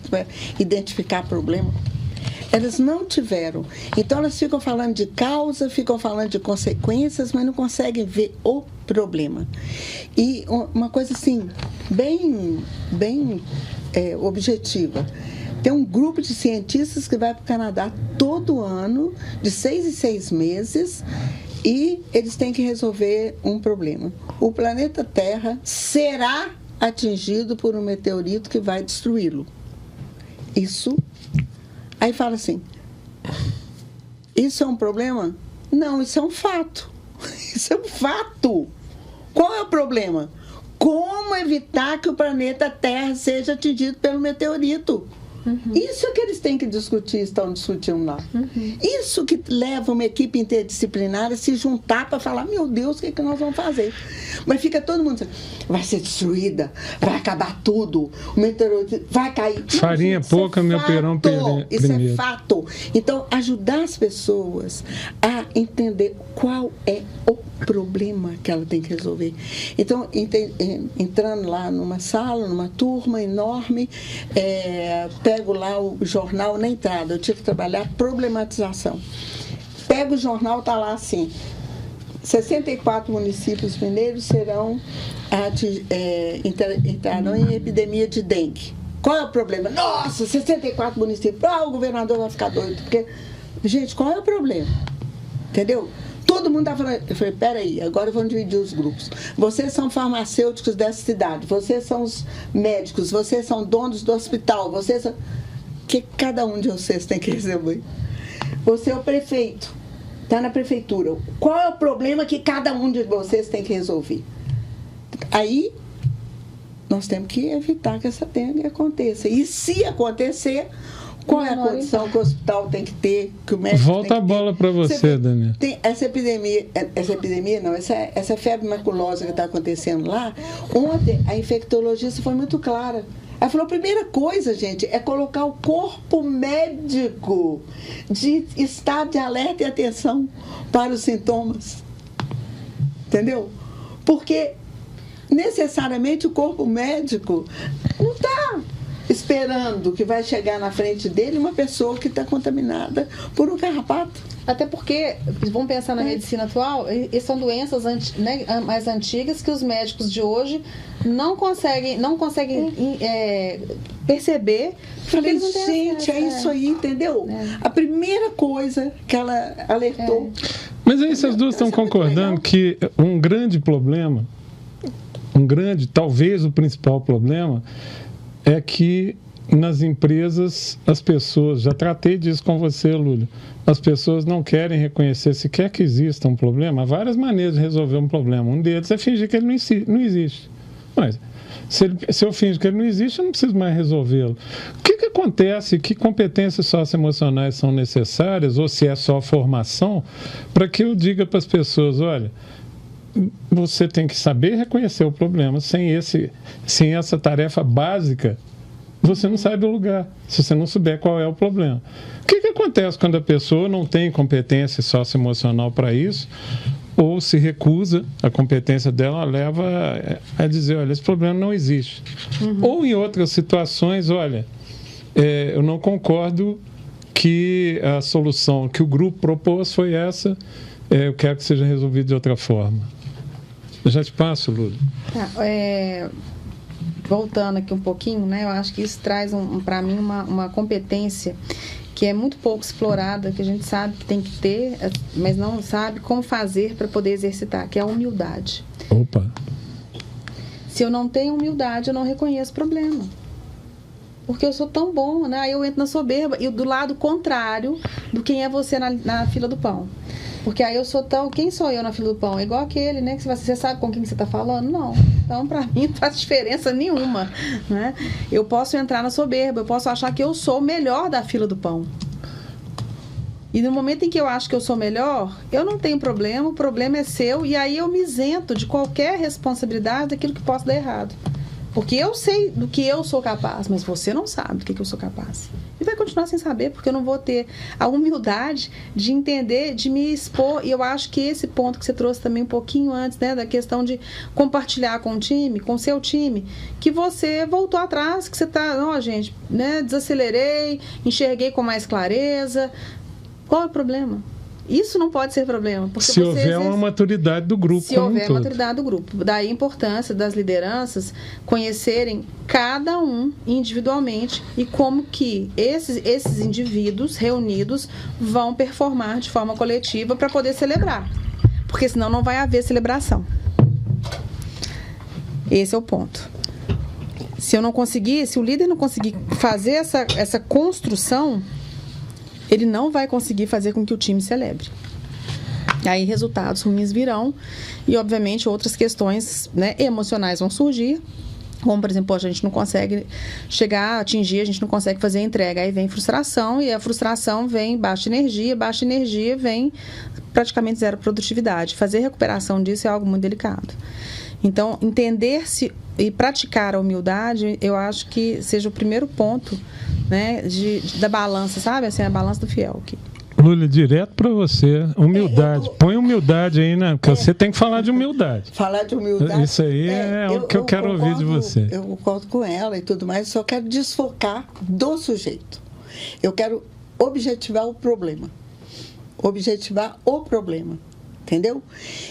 identificar problema. Elas não tiveram. Então, elas ficam falando de causa, ficam falando de consequências, mas não conseguem ver o problema. E uma coisa assim, bem objetiva. Tem um grupo de cientistas que vai para o Canadá todo ano, de 6 em 6 meses, e eles têm que resolver um problema. O planeta Terra será atingido por um meteorito que vai destruí-lo. Isso. Aí fala assim, isso é um problema? Não, isso é um fato. Isso é um fato. Qual é o problema? Como evitar que o planeta Terra seja atingido pelo meteorito? Isso é que eles têm que discutir, estão discutindo lá. Isso que leva uma equipe interdisciplinar a se juntar para falar, meu Deus, o que é que nós vamos fazer? Mas fica todo mundo dizendo, vai ser destruída, vai acabar tudo, o meteorito vai cair. Farinha pouca, meu perão primeiro. Isso é fato. Então, ajudar as pessoas a entender qual é o problema que ela tem que resolver. Então, entrando lá numa sala, numa turma enorme, pego lá o jornal na entrada, eu tive que trabalhar problematização. Pego o jornal, está lá assim, 64 municípios mineiros entrarão em epidemia de dengue. Qual é o problema? Nossa, 64 municípios, o governador vai ficar doido, porque, gente, qual é o problema? Entendeu? Todo mundo está falando, eu falei, peraí, agora vamos dividir os grupos. Vocês são farmacêuticos dessa cidade, vocês são os médicos, vocês são donos do hospital, vocês são... que cada um de vocês tem que resolver. Você é o prefeito, está na prefeitura. Qual é o problema que cada um de vocês tem que resolver? Aí, nós temos que evitar que essa dengue aconteça. E se acontecer... Qual é a condição que o hospital tem que ter, que o médico Volta a bola para você, Daniel. Essa febre maculosa que está acontecendo lá, ontem a infectologista foi muito clara. Ela falou, a primeira coisa, gente, é colocar o corpo médico de estado de alerta e atenção para os sintomas. Entendeu? Porque necessariamente o corpo médico não está esperando que vai chegar na frente dele uma pessoa que está contaminada por um carrapato. Até porque, vamos pensar na medicina atual, são doenças mais antigas que os médicos de hoje não conseguem perceber. Falei, gente, é isso aí, entendeu? A primeira coisa que ela alertou. Mas aí essas duas estão concordando que um grande problema, talvez o principal problema, é que nas empresas as pessoas, já tratei disso com você, Lúlia, as pessoas não querem reconhecer sequer que exista um problema. Há várias maneiras de resolver um problema. Um deles é fingir que ele não existe. Mas se eu finjo que ele não existe, eu não preciso mais resolvê-lo. O que acontece? Que competências socioemocionais são necessárias, ou se é só formação, para que eu diga para as pessoas, olha, você tem que saber reconhecer o problema. Sem essa tarefa básica, você não sai do lugar, se você não souber qual é o problema. O que acontece quando a pessoa não tem competência socioemocional para isso, ou se recusa, a competência dela leva a dizer, olha, esse problema não existe. Ou em outras situações, olha, eu não concordo que a solução que o grupo propôs foi essa, eu quero que seja resolvido de outra forma. Eu já te passo, Lúlia. Voltando aqui um pouquinho, né, eu acho que isso traz para mim uma competência que é muito pouco explorada, que a gente sabe que tem que ter, mas não sabe como fazer para poder exercitar, que é a humildade. Opa! Se eu não tenho humildade, eu não reconheço o problema. Porque eu sou tão bom, né? Aí eu entro na soberba e do lado contrário do quem é você na fila do pão. Porque aí eu sou tão... Quem sou eu na fila do pão? É igual aquele, né? Que você sabe com quem você está falando? Não. Então, para mim, não faz diferença nenhuma, né? Eu posso entrar na soberba, eu posso achar que eu sou o melhor da fila do pão. E no momento em que eu acho que eu sou melhor, eu não tenho problema, o problema é seu, e aí eu me isento de qualquer responsabilidade daquilo que possa dar errado. Porque eu sei do que eu sou capaz, mas você não sabe do que eu sou capaz. E vai continuar sem saber, porque eu não vou ter a humildade de entender, de me expor. E eu acho que esse ponto que você trouxe também um pouquinho antes, né, da questão de compartilhar com o time, com o seu time, que você voltou atrás, que você tá, ó, gente, né, desacelerei, enxerguei com mais clareza. Qual é o problema? Isso não pode ser problema. Porque se houver uma maturidade do grupo. Se houver maturidade do grupo. Daí a importância das lideranças conhecerem cada um individualmente e como que esses indivíduos reunidos vão performar de forma coletiva para poder celebrar. Porque senão não vai haver celebração. Esse é o ponto. Se o líder não conseguir fazer essa construção, ele não vai conseguir fazer com que o time celebre. Aí resultados ruins virão e, obviamente, outras questões, né, emocionais vão surgir, como, por exemplo, a gente não consegue chegar, atingir, a gente não consegue fazer a entrega, aí vem frustração e a frustração vem baixa energia vem praticamente zero produtividade. Fazer recuperação disso é algo muito delicado. Então, entender-se e praticar a humildade, eu acho que seja o primeiro ponto, né, da balança, sabe? Assim, a balança do fiel. Lúlia, direto para você, humildade. Põe humildade aí, né? Porque você tem que falar de humildade. Falar de humildade. Isso aí é o que eu quero ouvir de você. Eu concordo com ela e tudo mais, só quero desfocar do sujeito. Eu quero objetivar o problema. Entendeu?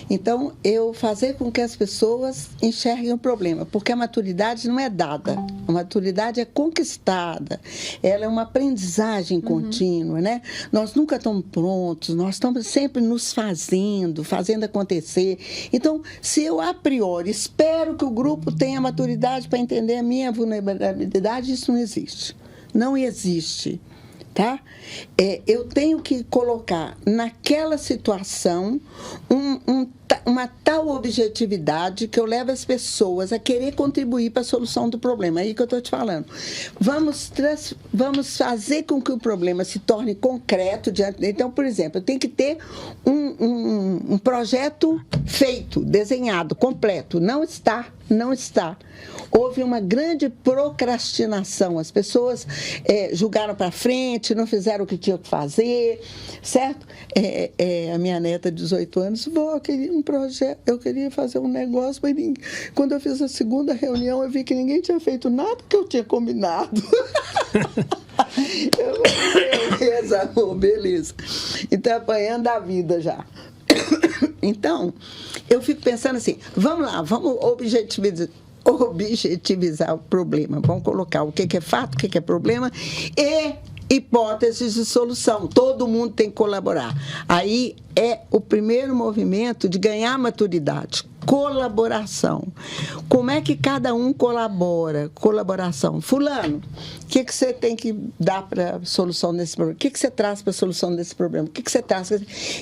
Então, eu fazer com que as pessoas enxerguem o problema, porque a maturidade não é dada, a maturidade é conquistada, ela é uma aprendizagem contínua, né? Nós nunca estamos prontos, nós estamos sempre nos fazendo acontecer. Então, se eu a priori espero que o grupo tenha maturidade para entender a minha vulnerabilidade, isso não existe. Não existe. Tá? Eu tenho que colocar naquela situação uma tal objetividade que eu levo as pessoas a querer contribuir para a solução do problema. É aí que eu estou te falando. Vamos fazer com que o problema se torne concreto. Então, por exemplo, eu tenho que ter um projeto feito, desenhado, completo. Não está. Houve uma grande procrastinação. As pessoas julgaram para frente, não fizeram o que tinham que fazer, certo? A minha neta de 18 anos, eu queria um projeto, eu queria fazer um negócio, mas quando eu fiz a segunda reunião, eu vi que ninguém tinha feito nada que eu tinha combinado. Beleza. Então, apanhando a vida já. Então, eu fico pensando assim, vamos lá, vamos objetivizar o problema, vamos colocar o que é fato, o que é problema e hipóteses de solução. Todo mundo tem que colaborar. Aí é o primeiro movimento de ganhar maturidade. Colaboração. Como é que cada um colabora? Colaboração. Fulano, o que você tem que dar para a solução desse problema? O que você traz para a solução desse problema? O que você traz?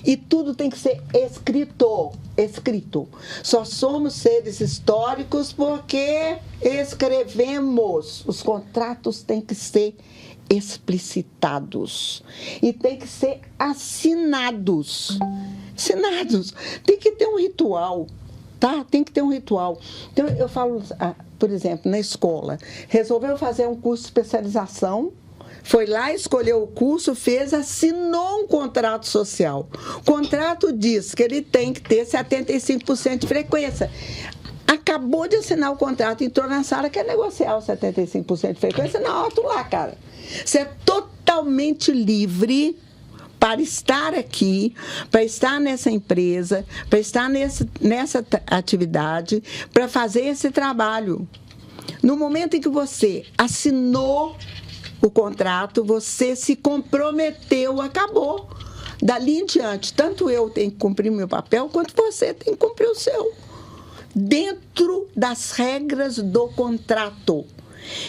E tudo tem que ser escrito. Só somos seres históricos porque escrevemos. Os contratos têm que ser explicitados e tem que ser assinados. Tem que ter um ritual, tá? Tem que ter um ritual. Então, eu falo, por exemplo, na escola, resolveu fazer um curso de especialização, foi lá, escolheu o curso, fez, assinou um contrato social. O contrato diz que ele tem que ter 75% de frequência. Acabou de assinar o contrato, entrou na sala, quer negociar os 75% de frequência? Não, alto lá, cara. Você é totalmente livre para estar aqui, para estar nessa empresa, para estar nessa atividade, para fazer esse trabalho. No momento em que você assinou o contrato, você se comprometeu, acabou. Dali em diante, tanto eu tenho que cumprir o meu papel, quanto você tem que cumprir o seu. Dentro das regras do contrato.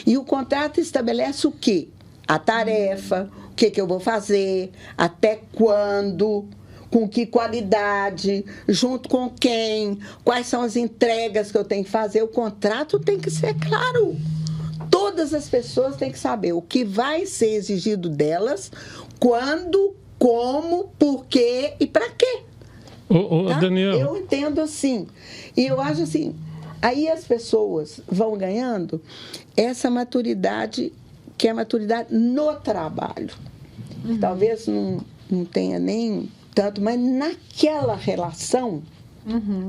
E o contrato estabelece o quê? A tarefa, o que eu vou fazer, até quando, com que qualidade, junto com quem, quais são as entregas que eu tenho que fazer. O contrato tem que ser claro. Todas as pessoas têm que saber o que vai ser exigido delas, quando, como, por quê e para quê. Tá? Daniel. Eu entendo assim. E eu acho assim, Aí as pessoas vão ganhando essa maturidade, que é a maturidade no trabalho. Talvez não tenha nem tanto, mas naquela relação,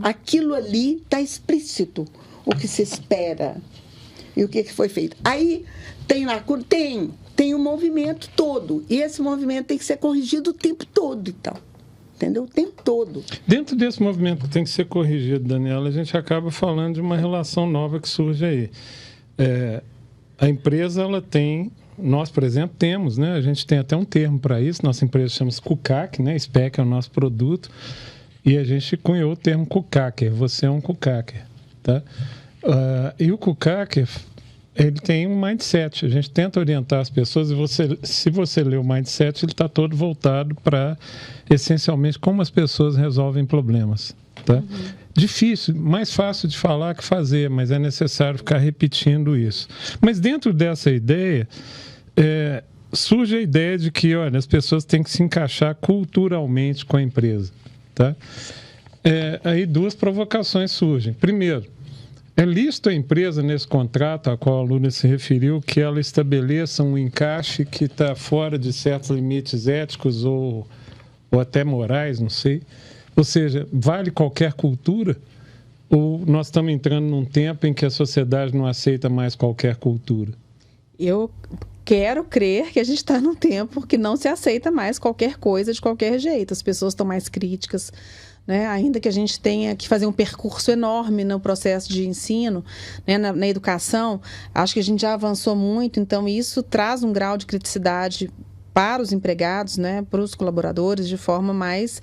aquilo ali está explícito, o que se espera e o que foi feito. Aí tem um movimento todo, e esse movimento tem que ser corrigido o tempo todo, então. Entendeu? O tempo todo. Dentro desse movimento que tem que ser corrigido, Daniela, a gente acaba falando de uma relação nova que surge aí. A empresa, ela tem... Nós, por exemplo, temos, né? A gente tem até um termo para isso. Nossa empresa chama-se CUCAC, né? SPEC é o nosso produto. E a gente cunhou o termo CUCACer. Você é um CUCACer, tá? E o CUCACer, ele tem um mindset. A gente tenta orientar as pessoas. E se você ler o mindset, ele está todo voltado para, essencialmente, como as pessoas resolvem problemas, tá? Difícil, mais fácil de falar que fazer, mas é necessário ficar repetindo isso. Mas dentro dessa ideia, surge a ideia de que, olha, as pessoas têm que se encaixar culturalmente com a empresa, tá? Aí duas provocações surgem. Primeiro, é lícito a empresa, nesse contrato a qual a Lúlia se referiu, que ela estabeleça um encaixe que está fora de certos limites éticos ou até morais, não sei. Ou seja, vale qualquer cultura? Ou nós estamos entrando num tempo em que a sociedade não aceita mais qualquer cultura? Eu quero crer que a gente está num tempo que não se aceita mais qualquer coisa de qualquer jeito. As pessoas estão mais críticas, né? Ainda que a gente tenha que fazer um percurso enorme no processo de ensino, né? na educação, acho que a gente já avançou muito, então isso traz um grau de criticidade para os empregados, né, para os colaboradores, de forma mais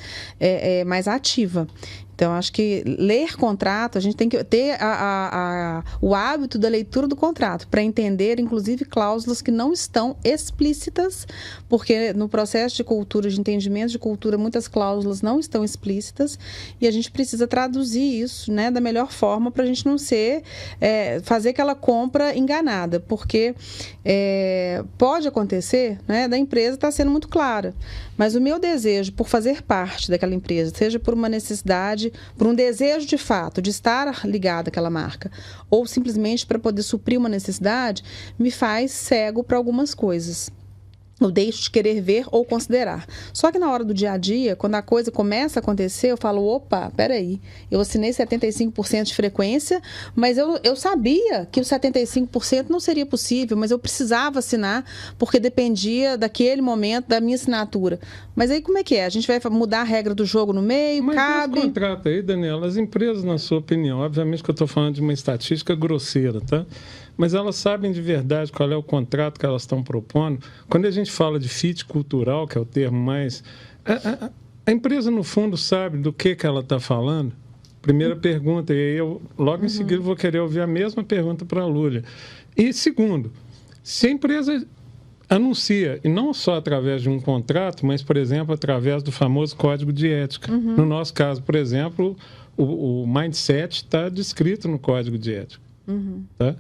ativa. Então, acho que ler contrato, a gente tem que ter o hábito da leitura do contrato, para entender, inclusive, cláusulas que não estão explícitas, porque no processo de cultura, de entendimento de cultura, muitas cláusulas não estão explícitas, e a gente precisa traduzir isso, né, da melhor forma, para a gente não fazer aquela compra enganada, porque pode acontecer, né, da empresa estar sendo muito clara, mas o meu desejo por fazer parte daquela empresa, seja por uma necessidade, por um desejo de fato de estar ligado àquela marca, ou simplesmente para poder suprir uma necessidade, me faz cego para algumas coisas. Eu deixo de querer ver ou considerar. Só que na hora do dia a dia, quando a coisa começa a acontecer, eu falo, opa, peraí, eu assinei 75% de frequência, mas eu sabia que o 75% não seria possível, mas eu precisava assinar, porque dependia daquele momento da minha assinatura. Mas aí como é que é? A gente vai mudar a regra do jogo no meio? Mas cabe? Esse contrato aí, Daniela, as empresas, na sua opinião, obviamente que eu estou falando de uma estatística grosseira, tá? Mas elas sabem de verdade qual é o contrato que elas estão propondo. Quando a gente fala de fit cultural, que é o termo mais... A empresa, no fundo, sabe do que ela está falando? Primeira pergunta, e aí eu logo em seguida vou querer ouvir a mesma pergunta para a Lúlia. E segundo, se a empresa anuncia, e não só através de um contrato, mas, por exemplo, através do famoso código de ética. No nosso caso, por exemplo, o mindset está descrito no código de ética. Tá?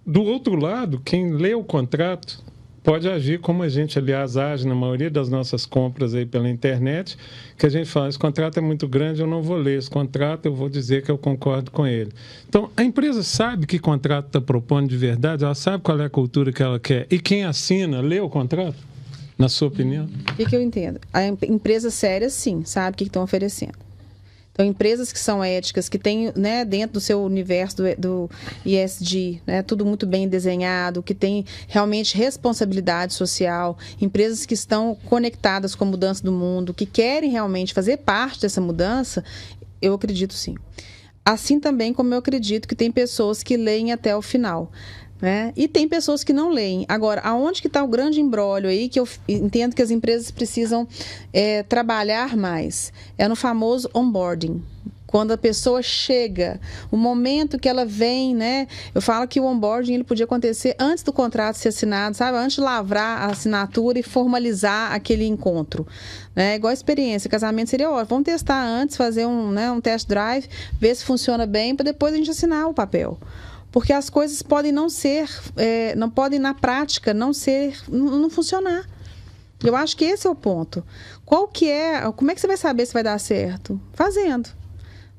Do outro lado, quem lê o contrato pode agir como a gente, aliás, age na maioria das nossas compras aí pela internet, que a gente fala, esse contrato é muito grande, eu não vou ler esse contrato, eu vou dizer que eu concordo com ele. Então, a empresa sabe que contrato está propondo de verdade, ela sabe qual é a cultura que ela quer, e quem assina, lê o contrato, na sua opinião? O que eu entendo? A empresa séria, sim, sabe o que estão oferecendo. Então, empresas que são éticas, que têm, né, dentro do seu universo do ESG, né, tudo muito bem desenhado, que tem realmente responsabilidade social, empresas que estão conectadas com a mudança do mundo, que querem realmente fazer parte dessa mudança, eu acredito sim. Assim também como eu acredito que tem pessoas que leem até o final. Né? E tem pessoas que não leem. Agora, aonde que está o grande imbróglio aí que eu entendo que as empresas precisam trabalhar mais? É no famoso onboarding. Quando a pessoa chega, o momento que ela vem, né? Eu falo que o onboarding ele podia acontecer antes do contrato ser assinado, sabe? Antes de lavrar a assinatura e formalizar aquele encontro. Né? Igual a experiência, casamento seria ótimo. Vamos testar antes, fazer um test drive, ver se funciona bem, para depois a gente assinar o papel. Porque as coisas podem não ser, não podem na prática não funcionar. Eu acho que esse é o ponto. Como é que você vai saber se vai dar certo? Fazendo.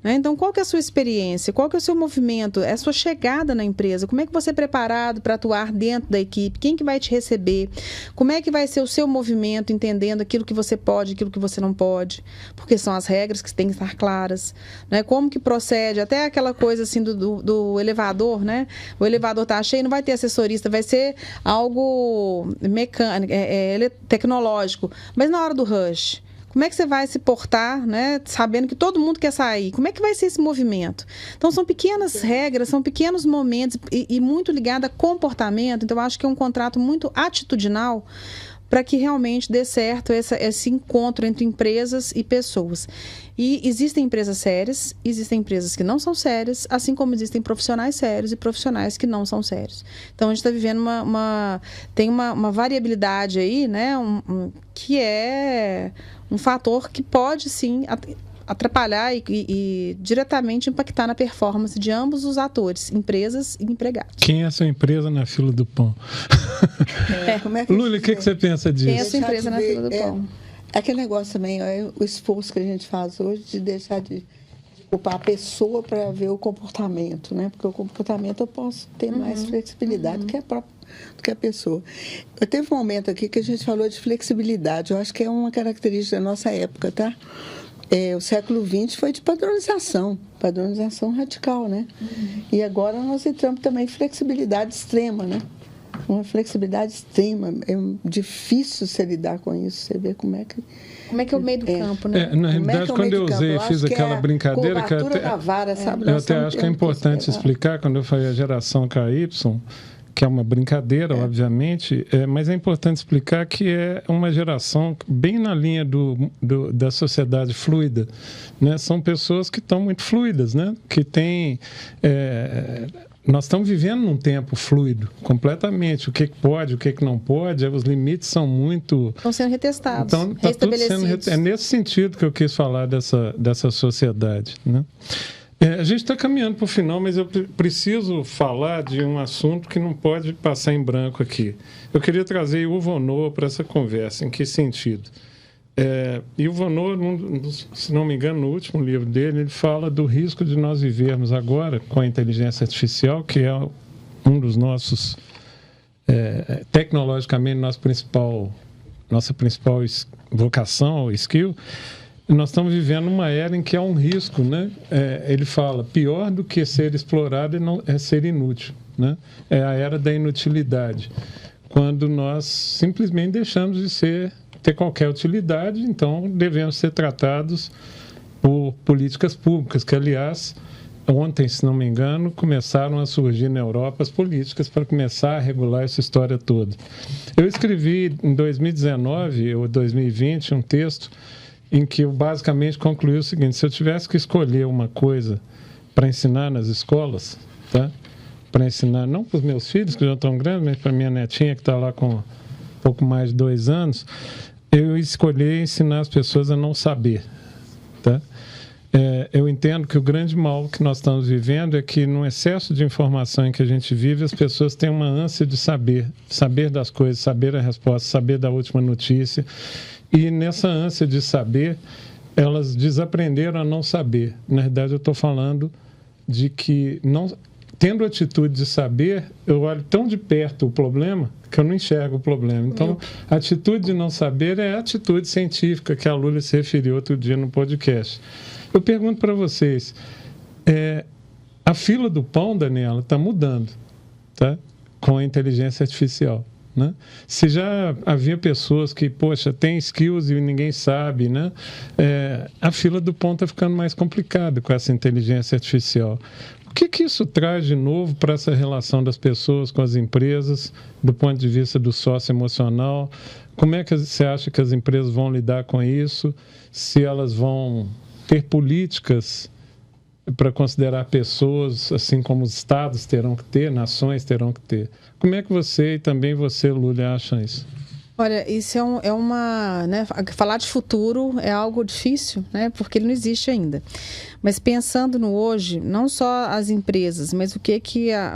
Então, qual que é a sua experiência? Qual que é o seu movimento? É a sua chegada na empresa? Como é que você é preparado para atuar dentro da equipe? Quem que vai te receber? Como é que vai ser o seu movimento, entendendo aquilo que você pode, aquilo que você não pode? Porque são as regras que têm que estar claras. Né? Como que procede? Até aquela coisa assim do elevador, né? O elevador está cheio, não vai ter assessorista, vai ser algo mecânico, tecnológico. Mas na hora do rush, como é que você vai se portar, né, sabendo que todo mundo quer sair? Como é que vai ser esse movimento? Então, são pequenas regras, são pequenos momentos e muito ligado a comportamento. Então, eu acho que é um contrato muito atitudinal para que realmente dê certo esse encontro entre empresas e pessoas. E existem empresas sérias, existem empresas que não são sérias, assim como existem profissionais sérios e profissionais que não são sérios. Então, a gente está vivendo tem uma variabilidade aí, né, que é um fator que pode, sim, atrapalhar e diretamente impactar na performance de ambos os atores, empresas e empregados. Quem é a sua empresa na fila do pão? Lúlia, o que você pensa disso? Quem é a sua empresa na fila do pão? Aquele negócio também, o esforço que a gente faz hoje de deixar de culpar a pessoa para ver o comportamento, né? Porque o comportamento eu posso ter mais flexibilidade do que a pessoa. Eu teve um momento aqui que a gente falou de flexibilidade, eu acho que é uma característica da nossa época, tá? O século XX foi de padronização radical, né? E agora nós entramos também em flexibilidade extrema, né? Uma flexibilidade extrema, é difícil você lidar com isso, você vê como é que é o meio do campo, né? Na realidade, quando eu fiz aquela brincadeira, da vara, sabe? Eu até acho que é importante explicar, quando eu falei a geração KY, que é uma brincadeira, obviamente, mas é importante explicar que é uma geração bem na linha da sociedade fluida, né? São pessoas que estão muito fluidas, né? Que têm... nós estamos vivendo num tempo fluido, completamente. O que pode, o que não pode, os limites são muito... Estão sendo retestados, então, restabelecidos. É nesse sentido que eu quis falar dessa sociedade, né? A gente está caminhando para o final, mas eu preciso falar de um assunto que não pode passar em branco aqui. Eu queria trazer Yuval Noah para essa conversa. Em que sentido? Yuval Noah, se não me engano, no último livro dele, ele fala do risco de nós vivermos agora com a inteligência artificial, que é um dos nossos, tecnologicamente, nossa principal vocação ou skill. Nós estamos vivendo uma era em que há um risco, né? Ele fala, pior do que ser explorado é ser inútil, né? É a era da inutilidade, quando nós simplesmente deixamos de ter qualquer utilidade, então devemos ser tratados por políticas públicas, que, aliás, ontem, se não me engano, começaram a surgir na Europa as políticas para começar a regular essa história toda. Eu escrevi em 2019 ou 2020 um texto em que eu basicamente concluí o seguinte: se eu tivesse que escolher uma coisa para ensinar nas escolas, tá? Para ensinar, não para os meus filhos, que já estão grandes, mas para minha netinha, que está lá com um pouco mais de 2 anos, eu escolhi ensinar as pessoas a não saber, tá? Eu entendo que o grande mal que nós estamos vivendo é que, no excesso de informação em que a gente vive, as pessoas têm uma ânsia de saber das coisas, saber a resposta, saber da última notícia. E nessa ânsia de saber, elas desaprenderam a não saber. Na verdade, eu estou falando de que, tendo a atitude de saber, eu olho tão de perto o problema que eu não enxergo o problema. Então, a atitude de não saber é a atitude científica que a Lúlia se referiu outro dia no podcast. Eu pergunto para vocês, a fila do pão, Daniela, está mudando, tá? Com a inteligência artificial. Né? Se já havia pessoas que, tem skills e ninguém sabe, né? A fila do pão está ficando mais complicada com essa inteligência artificial. O que isso traz de novo para essa relação das pessoas com as empresas, do ponto de vista do socioemocional? Como é que você acha que as empresas vão lidar com isso? Se elas vão ter políticas para considerar pessoas, assim como os estados terão que ter, nações terão que ter. Como é que você e também você, Lúlia, acham isso? Olha, isso é uma... Né, falar de futuro é algo difícil, né, porque ele não existe ainda. Mas pensando no hoje, não só as empresas, mas o que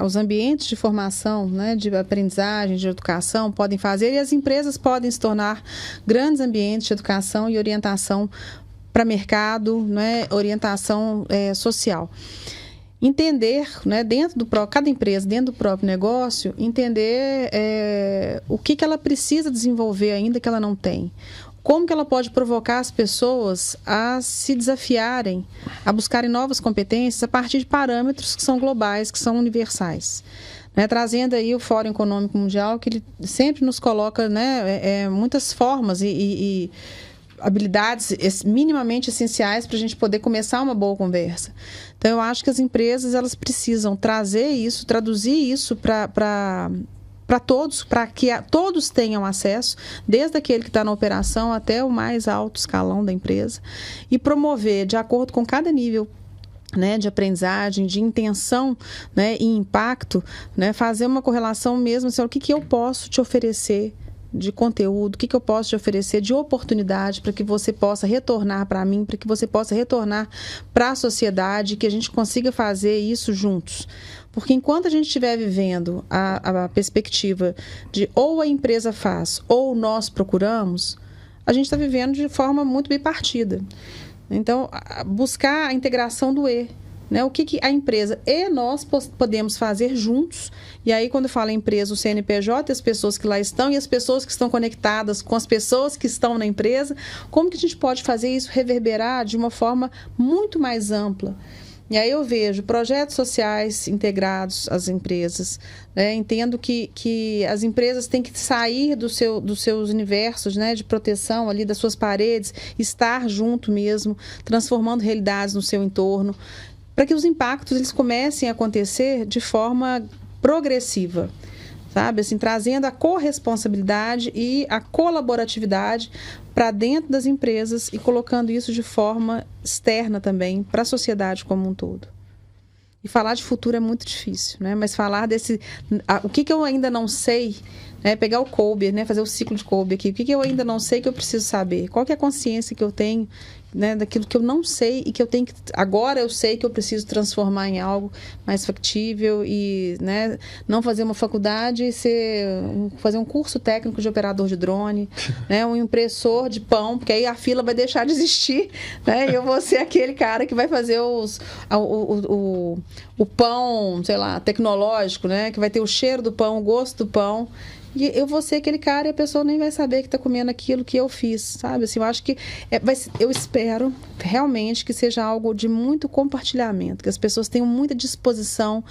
os ambientes de formação, né, de aprendizagem, de educação podem fazer, e as empresas podem se tornar grandes ambientes de educação e orientação para mercado, né, orientação social. Entender, né, cada empresa, dentro do próprio negócio, entender o que ela precisa desenvolver ainda que ela não tem. Como que ela pode provocar as pessoas a se desafiarem, a buscarem novas competências a partir de parâmetros que são globais, que são universais. Né, trazendo aí o Fórum Econômico Mundial, que ele sempre nos coloca, né, muitas formas e habilidades minimamente essenciais para a gente poder começar uma boa conversa. Então, eu acho que as empresas elas precisam trazer isso, traduzir isso para todos, para que todos tenham acesso, desde aquele que está na operação até o mais alto escalão da empresa, e promover, de acordo com cada nível, né, de aprendizagem, de intenção, né, e impacto, né, fazer uma correlação mesmo, assim, o que eu posso te oferecer de conteúdo, o que eu posso te oferecer de oportunidade para que você possa retornar para mim, para que você possa retornar para a sociedade, que a gente consiga fazer isso juntos. Porque enquanto a gente estiver vivendo a perspectiva de ou a empresa faz ou nós procuramos, a gente está vivendo de forma muito bipartida. Então, buscar a integração do E. Né? O que a empresa e nós podemos fazer juntos. E aí, quando eu falo empresa, o CNPJ, as pessoas que lá estão e as pessoas que estão conectadas com as pessoas que estão na empresa, como que a gente pode fazer isso reverberar de uma forma muito mais ampla? E aí eu vejo projetos sociais integrados às empresas, né? Entendo que as empresas têm que sair dos seus universos, né, de proteção ali, das suas paredes, estar junto mesmo, transformando realidades no seu entorno, para que os impactos eles comecem a acontecer de forma progressiva, sabe? Assim, trazendo a corresponsabilidade e a colaboratividade para dentro das empresas e colocando isso de forma externa também para a sociedade como um todo. E falar de futuro é muito difícil, né? Mas falar o que eu ainda não sei, né? Pegar o Kolbe, né? Fazer o ciclo de Kolbe aqui. O que eu ainda não sei que eu preciso saber? Qual que é a consciência que eu tenho, né, daquilo que eu não sei e que eu tenho que... Agora eu sei que eu preciso transformar em algo mais factível e, né, não fazer uma faculdade e fazer um curso técnico de operador de drone, né, um impressor de pão, porque aí a fila vai deixar de existir, né, e eu vou ser aquele cara que vai fazer o pão, sei lá, tecnológico, né, que vai ter o cheiro do pão, o gosto do pão. E eu vou ser aquele cara e a pessoa nem vai saber que está comendo aquilo que eu fiz, sabe? Assim, eu acho que eu espero realmente que seja algo de muito compartilhamento, que as pessoas tenham muita disposição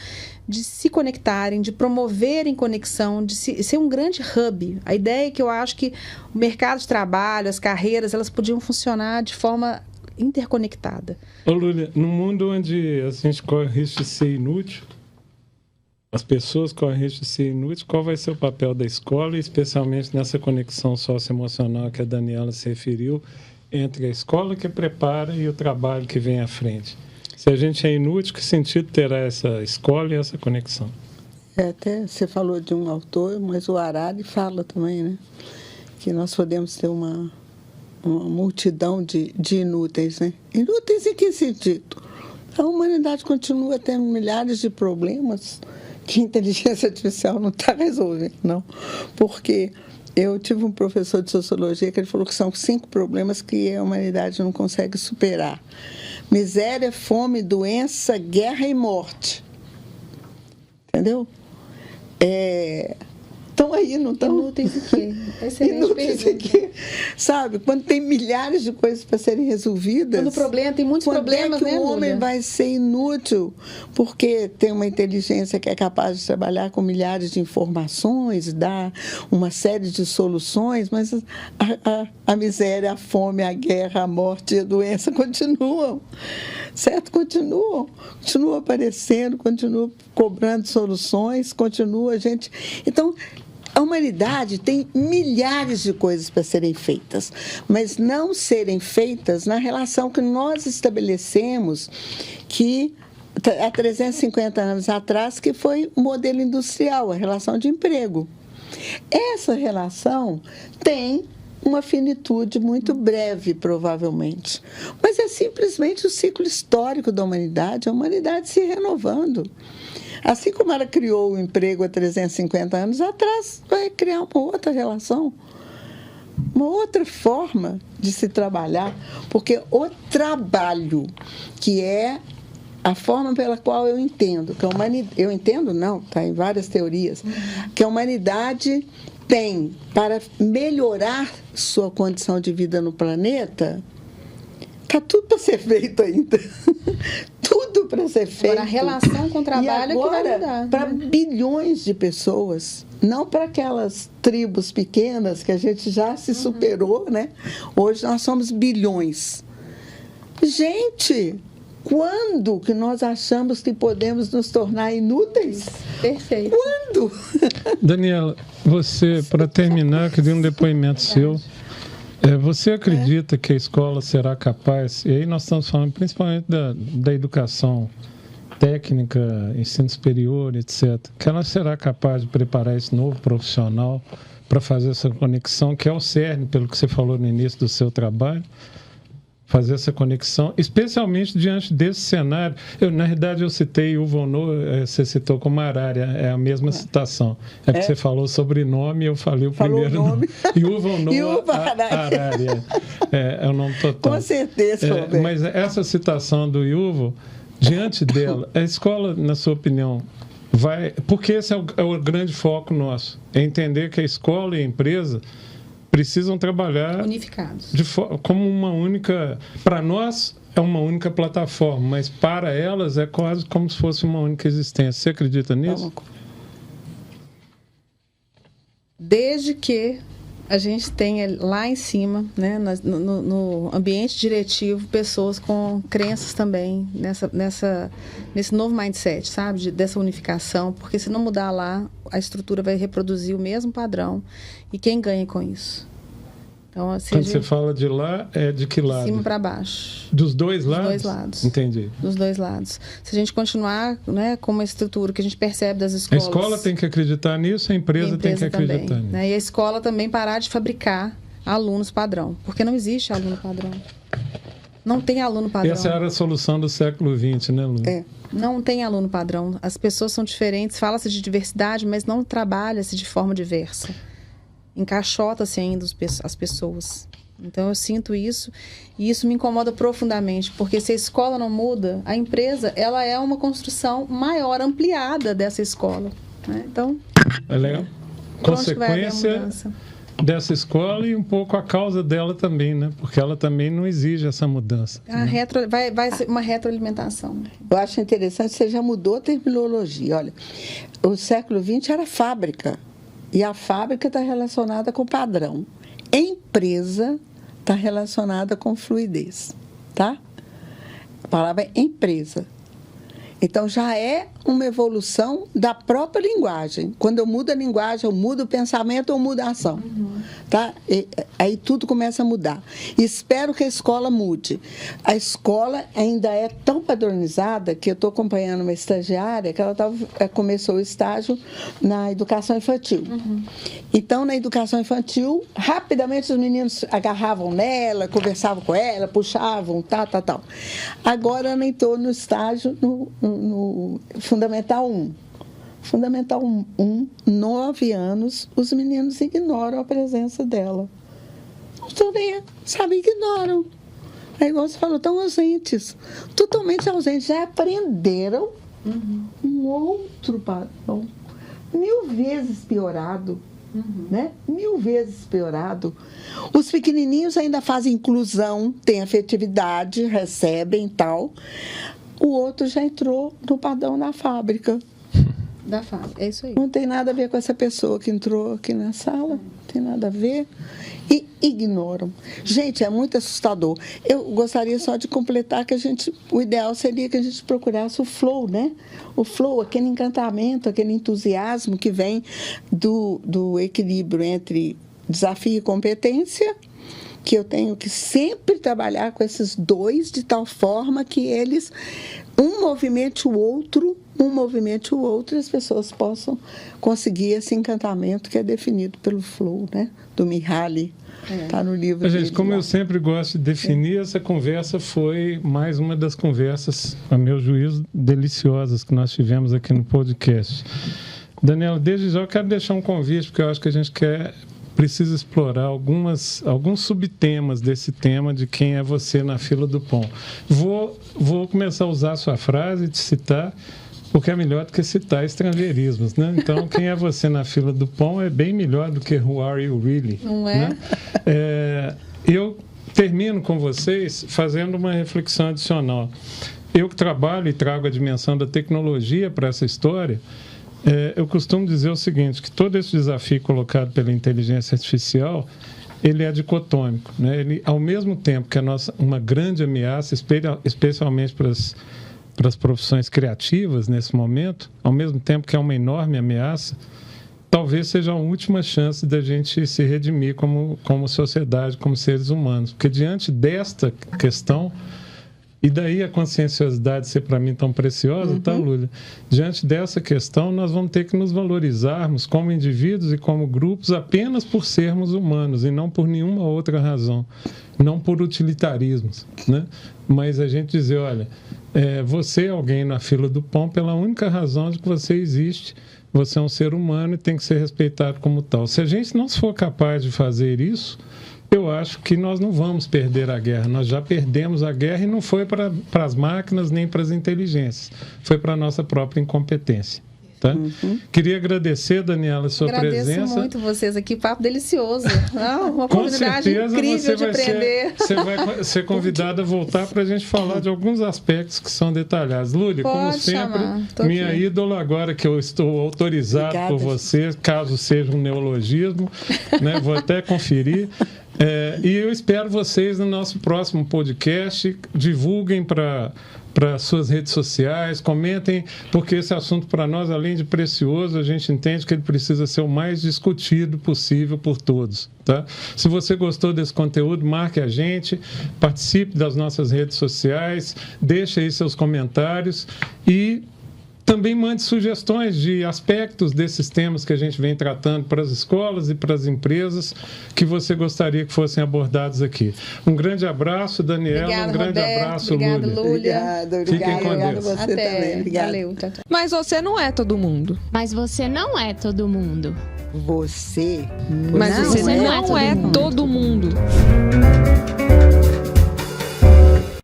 de se conectarem, de promoverem conexão, de ser um grande hub. A ideia é que eu acho que o mercado de trabalho, as carreiras, elas podiam funcionar de forma interconectada. Ô, Lúlia, num mundo onde a gente corre risco de ser inútil, as pessoas correm risco de ser inúteis, qual vai ser o papel da escola, especialmente nessa conexão socioemocional que a Daniela se referiu, entre a escola que prepara e o trabalho que vem à frente? Se a gente é inútil, que sentido terá essa escola e essa conexão? Até você falou de um autor, mas o Harari fala também, né? Que nós podemos ter uma multidão de inúteis, né? Inúteis em que sentido? A humanidade continua tendo milhares de problemas que a inteligência artificial não está resolvendo, não. Porque eu tive um professor de sociologia que ele falou que são 5 problemas que a humanidade não consegue superar. Miséria, fome, doença, guerra e morte. Entendeu? Estão aí, não estão? Inúteis em quê? Inúteis em quê? Sabe? Quando tem milhares de coisas para serem resolvidas... Quando o problema, tem muitos problemas, né, o homem Lúlia? vai ser inútil porque tem uma inteligência que é capaz de trabalhar com milhares de informações, dar uma série de soluções, mas a miséria, a fome, a guerra, a morte e a doença continuam, certo? Continuam aparecendo, continuam cobrando soluções, continua a gente... Então, a humanidade tem milhares de coisas para serem feitas, mas não serem feitas na relação que nós estabelecemos que há 350 anos atrás, que foi o modelo industrial, a relação de emprego. Essa relação tem uma finitude muito breve, provavelmente, mas é simplesmente o ciclo histórico da humanidade, a humanidade se renovando. Assim como ela criou o emprego há 350 anos atrás, vai criar uma outra relação. uma outra forma de se trabalhar, porque o trabalho, que é a forma pela qual eu entendo, que a humanidade, eu entendo não, está em várias teorias, que a humanidade tem para melhorar sua condição de vida no planeta, está tudo para ser feito ainda. Tudo para ser feito. Agora, a relação com o trabalho e agora, é que vai mudar. Para bilhões de pessoas, não para aquelas tribos pequenas que a gente já se superou, né? Hoje nós somos bilhões. Gente, quando que nós achamos que podemos nos tornar inúteis? Perfeito. Quando? Daniela, você, para terminar, queria um depoimento seu. Você acredita que a escola será capaz, e aí nós estamos falando principalmente da educação técnica, ensino superior, etc., que ela será capaz de preparar esse novo profissional para fazer essa conexão, que é o cerne, pelo que você falou no início do seu trabalho, fazer essa conexão, especialmente diante desse cenário. Na realidade, eu citei Yuval Noah, você citou como Harari, é a mesma citação. É que você falou sobrenome, eu falei o primeiro nome. Yuval Noah Harari. É o nome total. Com certeza, Roberto. Mas essa citação do Yuval, diante dela, a escola, na sua opinião, vai... Porque esse é o grande foco nosso, é entender que a escola e a empresa precisam trabalhar unificados, como uma única... Para nós, é uma única plataforma, mas para elas é quase como se fosse uma única existência. Você acredita nisso? Desde que a gente tenha lá em cima, né, no ambiente diretivo, pessoas com crenças também nesse novo mindset, sabe? Dessa unificação, porque se não mudar lá, a estrutura vai reproduzir o mesmo padrão. E quem ganha com isso? Então, assim, quando você fala de lá, é de que lado? De cima para baixo. Dos dois lados? Dos dois lados. Entendi. Dos dois lados. Se a gente continuar, né, com uma estrutura que a gente percebe das escolas... A escola tem que acreditar nisso, a empresa tem que acreditar também, nisso. Né? E a escola também parar de fabricar alunos padrão, porque não existe aluno padrão. Não tem aluno padrão. Essa era a solução do século XX, né, Lu? Não tem aluno padrão. As pessoas são diferentes, fala-se de diversidade, mas não trabalha-se de forma diversa. Encaixota-se ainda as pessoas. Então eu sinto isso e isso me incomoda profundamente, porque se a escola não muda, a empresa ela é uma construção maior, ampliada dessa escola, né? Então é legal. Consequência dessa escola e um pouco a causa dela também, né? Porque ela também não exige essa mudança. Vai ser uma retroalimentação. Eu acho interessante, você já mudou a terminologia. Olha, o século XX era fábrica. E a fábrica está relacionada com padrão. Empresa está relacionada com fluidez, tá? A palavra é empresa. Então, já é uma evolução da própria linguagem. Quando eu mudo a linguagem, eu mudo o pensamento ou mudo a ação. Tá? Aí tudo começa a mudar. E espero que a escola mude. A escola ainda é tão padronizada que eu estou acompanhando uma estagiária que ela começou o estágio na educação infantil. Então, na educação infantil, rapidamente os meninos agarravam nela, conversavam com ela, puxavam, tal. Agora, eu nem estou no estágio, no Fundamental 1. Fundamental 1, 9 anos, os meninos ignoram a presença dela. Não estou nem, sabe, ignoram. Aí, igual você falou, estão ausentes. Totalmente ausentes. Já aprenderam um outro padrão. 1000 vezes piorado. Né? 1000 vezes piorado. Os pequenininhos ainda fazem inclusão, têm afetividade, recebem e tal. O outro já entrou no padrão da fábrica. Da fábrica, é isso aí. Não tem nada a ver com essa pessoa que entrou aqui na sala, não tem nada a ver. E ignoram. Gente, é muito assustador. Eu gostaria só de completar que o ideal seria que a gente procurasse o flow, né? O flow, aquele encantamento, aquele entusiasmo que vem do equilíbrio entre desafio e competência, que eu tenho que sempre trabalhar com esses dois de tal forma que eles, um movimente o outro, e as pessoas possam conseguir esse encantamento que é definido pelo flow, né? Do Mihaly. Está no livro dele. Gente, como eu sempre gosto de definir, essa conversa foi mais uma das conversas, a meu juízo, deliciosas que nós tivemos aqui no podcast. Daniela, desde já eu quero deixar um convite, porque eu acho que a gente quer precisa explorar alguns subtemas desse tema de quem é você na fila do pão. Vou começar a usar a sua frase e te citar, porque é melhor do que citar estrangeirismos, né? Então, quem é você na fila do pão é bem melhor do que Who Are You Really? Não é? Né? Eu termino com vocês fazendo uma reflexão adicional. Eu que trabalho e trago a dimensão da tecnologia para essa história, eu costumo dizer o seguinte, que todo esse desafio colocado pela inteligência artificial, ele é dicotômico, né? Ele, ao mesmo tempo que é uma grande ameaça, especialmente para as profissões criativas nesse momento, ao mesmo tempo que é uma enorme ameaça, talvez seja a última chance da gente se redimir como sociedade, como seres humanos. Porque diante desta questão, e daí a conscienciosidade ser para mim tão preciosa, tá, Lúlia? Diante dessa questão, nós vamos ter que nos valorizarmos como indivíduos e como grupos apenas por sermos humanos e não por nenhuma outra razão, não por utilitarismos, né? Mas a gente dizer, olha, você é alguém na fila do pão pela única razão de que você existe, você é um ser humano e tem que ser respeitado como tal. Se a gente não for capaz de fazer isso, eu acho que nós não vamos perder a guerra. Nós já perdemos a guerra e não foi para as máquinas nem para as inteligências. Foi para a nossa própria incompetência. Tá? Queria agradecer, Daniela, a sua presença. Agradeço muito vocês aqui, papo delicioso. Uma oportunidade incrível de aprender. Você vai ser convidada a voltar para a gente falar de alguns aspectos que são detalhados. Lúlia, como sempre, minha ídola, agora que eu estou autorizado por você, caso seja um neologismo, né? Vou até conferir. E eu espero vocês no nosso próximo podcast. Divulguem para suas redes sociais, comentem, porque esse assunto para nós, além de precioso, a gente entende que ele precisa ser o mais discutido possível por todos. Tá? Se você gostou desse conteúdo, marque a gente, participe das nossas redes sociais, deixe aí seus comentários e também mande sugestões de aspectos desses temas que a gente vem tratando para as escolas e para as empresas que você gostaria que fossem abordados aqui. Um grande abraço, Daniela. Obrigada, um grande Roberto. abraço, Obrigada, Lúlia. Lúlia. Fiquem com Obrigada Deus. você Até. também. Obrigada. Valeu. Tchau, tchau. Mas você não é todo mundo. Mas você não é todo mundo. Você Mas Não, você você não é todo mundo.